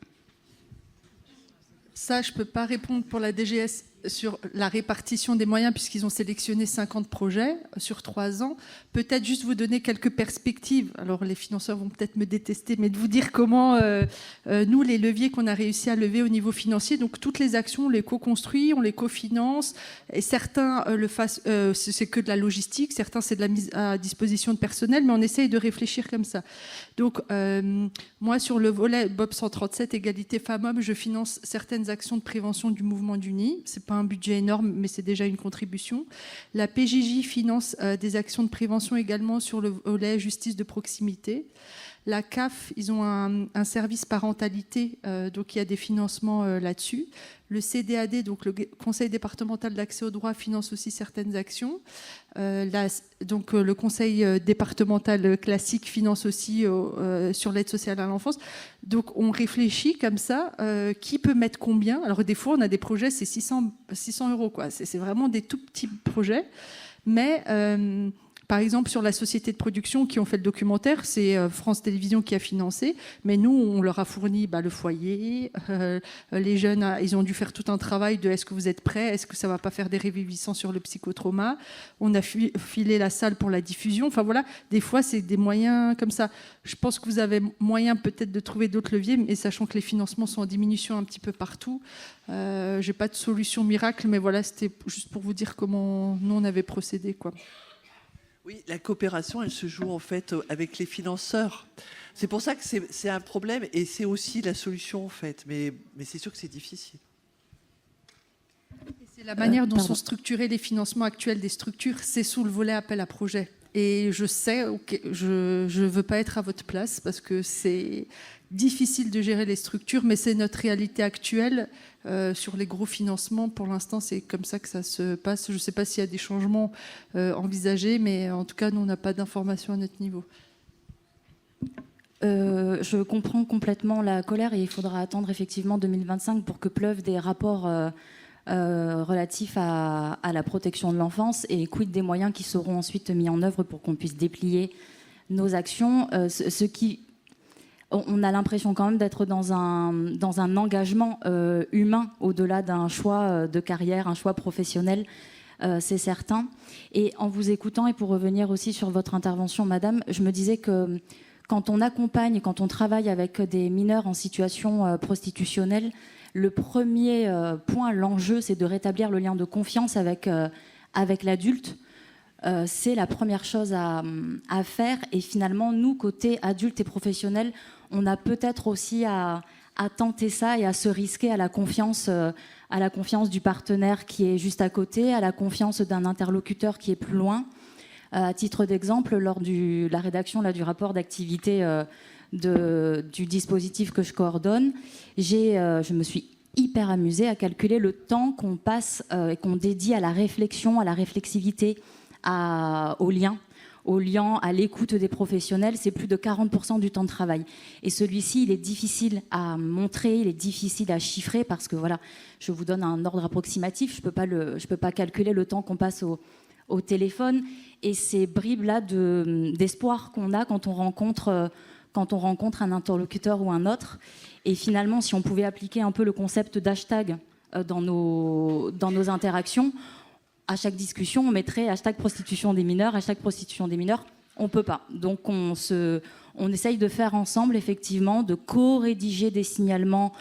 Ça, je ne peux pas répondre pour la DGS sur la répartition des moyens puisqu'ils ont sélectionné 50 projets sur 3 ans. Peut-être juste vous donner quelques perspectives. Alors les financeurs vont peut-être me détester, mais de vous dire comment nous, les leviers qu'on a réussi à lever au niveau financier, donc toutes les actions, on les co-construit, on les cofinance, et certains c'est que de la logistique, certains c'est de la mise à disposition de personnel, mais on essaye de réfléchir comme ça. Donc moi, sur le volet Bob 137, égalité femmes-hommes, je finance certaines actions de prévention du mouvement du nid. C'est pas un budget énorme, mais c'est déjà une contribution. La PJJ finance des actions de prévention également sur le volet justice de proximité. La CAF, ils ont un service parentalité, donc il y a des financements là-dessus. Le CDAD, donc le Conseil départemental d'accès au droit, finance aussi certaines actions. Donc le Conseil départemental classique finance aussi sur l'aide sociale à l'enfance. Donc on réfléchit comme ça, qui peut mettre combien. Alors des fois, on a des projets, c'est 600 €, quoi. C'est vraiment des tout petits projets. Mais... par exemple, sur la société de production qui ont fait le documentaire, c'est France Télévisions qui a financé, mais nous, on leur a fourni le foyer. Les jeunes, ils ont dû faire tout un travail de est-ce que vous êtes prêts, est-ce que ça ne va pas faire des réviviscents sur le psychotrauma. On a filé la salle pour la diffusion. Enfin voilà, des fois, c'est des moyens comme ça. Je pense que vous avez moyen peut-être de trouver d'autres leviers, mais sachant que les financements sont en diminution un petit peu partout, je n'ai pas de solution miracle, mais voilà, c'était juste pour vous dire comment nous, on avait procédé, quoi.
Oui, la coopération, elle se joue en fait avec les financeurs. C'est pour ça que c'est un problème et c'est aussi la solution en fait. Mais c'est sûr que c'est difficile.
Et c'est la manière dont sont structurés les financements actuels des structures, c'est sous le volet appel à projet. Et je sais, je ne veux pas être à votre place parce que c'est difficile de gérer les structures, mais c'est notre réalité actuelle. Sur les gros financements, pour l'instant, c'est comme ça que ça se passe. Je ne sais pas s'il y a des changements envisagés, mais en tout cas, nous, on n'a pas d'informations à notre niveau.
Je comprends complètement la colère et il faudra attendre effectivement 2025 pour que pleuvent des rapports relatifs à la protection de l'enfance et quid des moyens qui seront ensuite mis en œuvre pour qu'on puisse déplier nos actions. On a l'impression quand même d'être dans un engagement humain au-delà d'un choix de carrière, un choix professionnel, c'est certain. Et en vous écoutant, et pour revenir aussi sur votre intervention, madame, je me disais que quand on accompagne, quand on travaille avec des mineurs en situation prostitutionnelle, le premier point, l'enjeu, c'est de rétablir le lien de confiance avec l'adulte. C'est la première chose à faire. Et finalement, nous, côté adultes et professionnels, on a peut-être aussi à tenter ça et à se risquer à la confiance du partenaire qui est juste à côté, à la confiance d'un interlocuteur qui est plus loin. À titre d'exemple, lors de la rédaction du rapport d'activité du dispositif que je coordonne, je me suis hyper amusée à calculer le temps qu'on passe et qu'on dédie à la réflexion, à la réflexivité, au lien, à l'écoute des professionnels. C'est plus de 40% du temps de travail. Et celui-ci, il est difficile à montrer, il est difficile à chiffrer parce que voilà, je vous donne un ordre approximatif, je peux pas calculer le temps qu'on passe au téléphone et ces bribes-là d'espoir qu'on a quand on rencontre un interlocuteur ou un autre. Et finalement, si on pouvait appliquer un peu le concept d'hashtag dans nos interactions, à chaque discussion, on mettrait hashtag prostitution des mineurs, hashtag prostitution des mineurs. On ne peut pas. Donc on essaye de faire ensemble, effectivement, de co-rédiger des signalements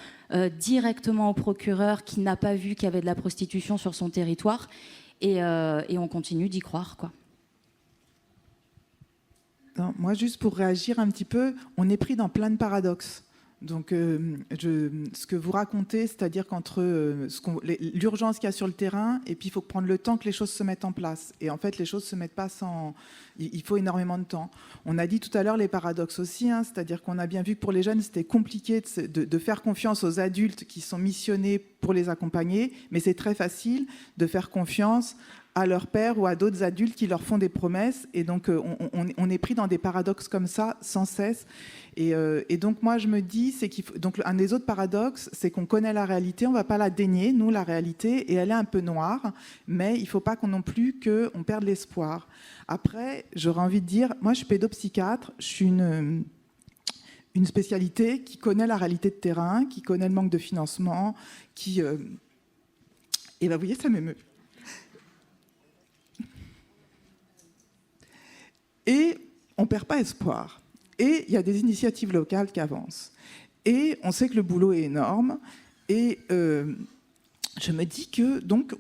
directement au procureur qui n'a pas vu qu'il y avait de la prostitution sur son territoire. Et on continue d'y croire, quoi.
Non, moi, juste pour réagir un petit peu, on est pris dans plein de paradoxes. Donc, ce que vous racontez, c'est-à-dire qu'entre l'urgence qu'il y a sur le terrain, et puis il faut prendre le temps que les choses se mettent en place. Et en fait, les choses ne se mettent pas sans... Il faut énormément de temps. On a dit tout à l'heure les paradoxes aussi, hein, c'est-à-dire qu'on a bien vu que pour les jeunes, c'était compliqué de faire confiance aux adultes qui sont missionnés pour les accompagner, mais c'est très facile de faire confiance à leur père ou à d'autres adultes qui leur font des promesses. Et donc, on est pris dans des paradoxes comme ça, sans cesse. Et donc, moi, je me dis, c'est donc, un des autres paradoxes, c'est qu'on connaît la réalité, on ne va pas la dénier, nous, la réalité, et elle est un peu noire, mais il ne faut pas non plus qu'on perde l'espoir. Après, j'aurais envie de dire, moi, je suis pédopsychiatre, je suis une spécialité qui connaît la réalité de terrain, qui connaît le manque de financement, qui... Et bien, vous voyez, ça m'émeut. Et on ne perd pas espoir. Et il y a des initiatives locales qui avancent. Et on sait que le boulot est énorme. Et je me dis que, donc,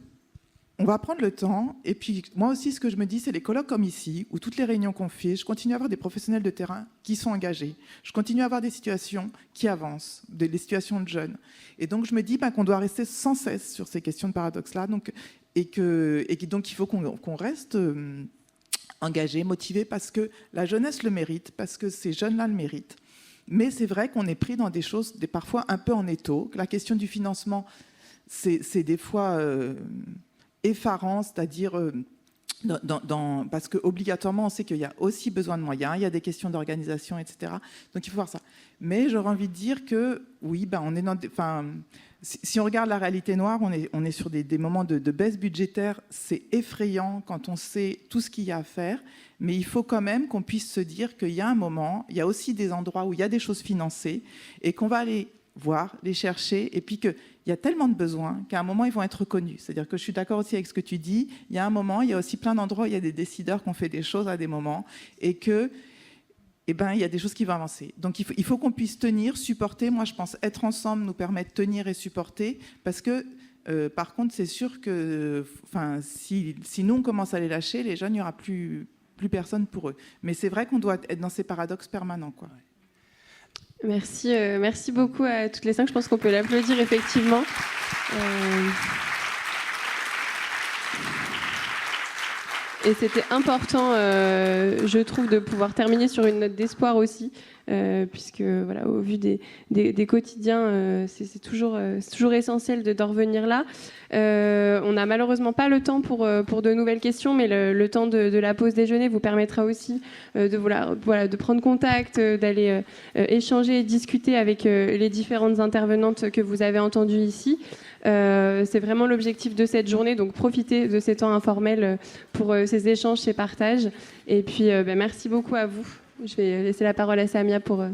on va prendre le temps. Et puis, moi aussi, ce que je me dis, c'est les colloques comme ici, où toutes les réunions qu'on fait, je continue à avoir des professionnels de terrain qui sont engagés. Je continue à avoir des situations qui avancent, des situations de jeunes. Et donc, je me dis qu'on doit rester sans cesse sur ces questions de paradoxe-là. Donc, donc, il faut qu'on reste... engagés, motivés, parce que la jeunesse le mérite, parce que ces jeunes-là le méritent. Mais c'est vrai qu'on est pris dans des choses parfois un peu en étau. La question du financement, c'est des fois effarant, c'est-à-dire parce qu'obligatoirement, on sait qu'il y a aussi besoin de moyens, il y a des questions d'organisation, etc. Donc il faut voir ça. Mais j'aurais envie de dire que, oui, on est dans si on regarde la réalité noire, on est sur des moments de baisse budgétaire. C'est effrayant quand on sait tout ce qu'il y a à faire. Mais il faut quand même qu'on puisse se dire qu'il y a un moment, il y a aussi des endroits où il y a des choses financées et qu'on va aller voir, les chercher, et puis qu'il y a tellement de besoins qu'à un moment, ils vont être reconnus. C'est-à-dire que je suis d'accord aussi avec ce que tu dis. Il y a un moment, il y a aussi plein d'endroits où il y a des décideurs qui ont fait des choses à des moments et que... il y a des choses qui vont avancer. Donc, il faut qu'on puisse tenir, supporter. Moi, je pense être ensemble nous permet de tenir et supporter. Parce que, par contre, c'est sûr que si nous, on commence à les lâcher, les jeunes, il n'y aura plus personne pour eux. Mais c'est vrai qu'on doit être dans ces paradoxes permanents, quoi.
Merci beaucoup à toutes les 5. Je pense qu'on peut l'applaudir, effectivement. Et c'était important, je trouve, de pouvoir terminer sur une note d'espoir aussi, puisque voilà, au vu des quotidiens, c'est toujours essentiel d'en revenir là. On n'a malheureusement pas le temps pour de nouvelles questions, mais le temps de la pause déjeuner vous permettra aussi de prendre contact, d'aller échanger et discuter avec les différentes intervenantes que vous avez entendues ici. C'est vraiment l'objectif de cette journée, donc profitez de ces temps informels pour ces échanges, ces partages. Et puis, merci beaucoup à vous. Je vais laisser la parole à Samia pour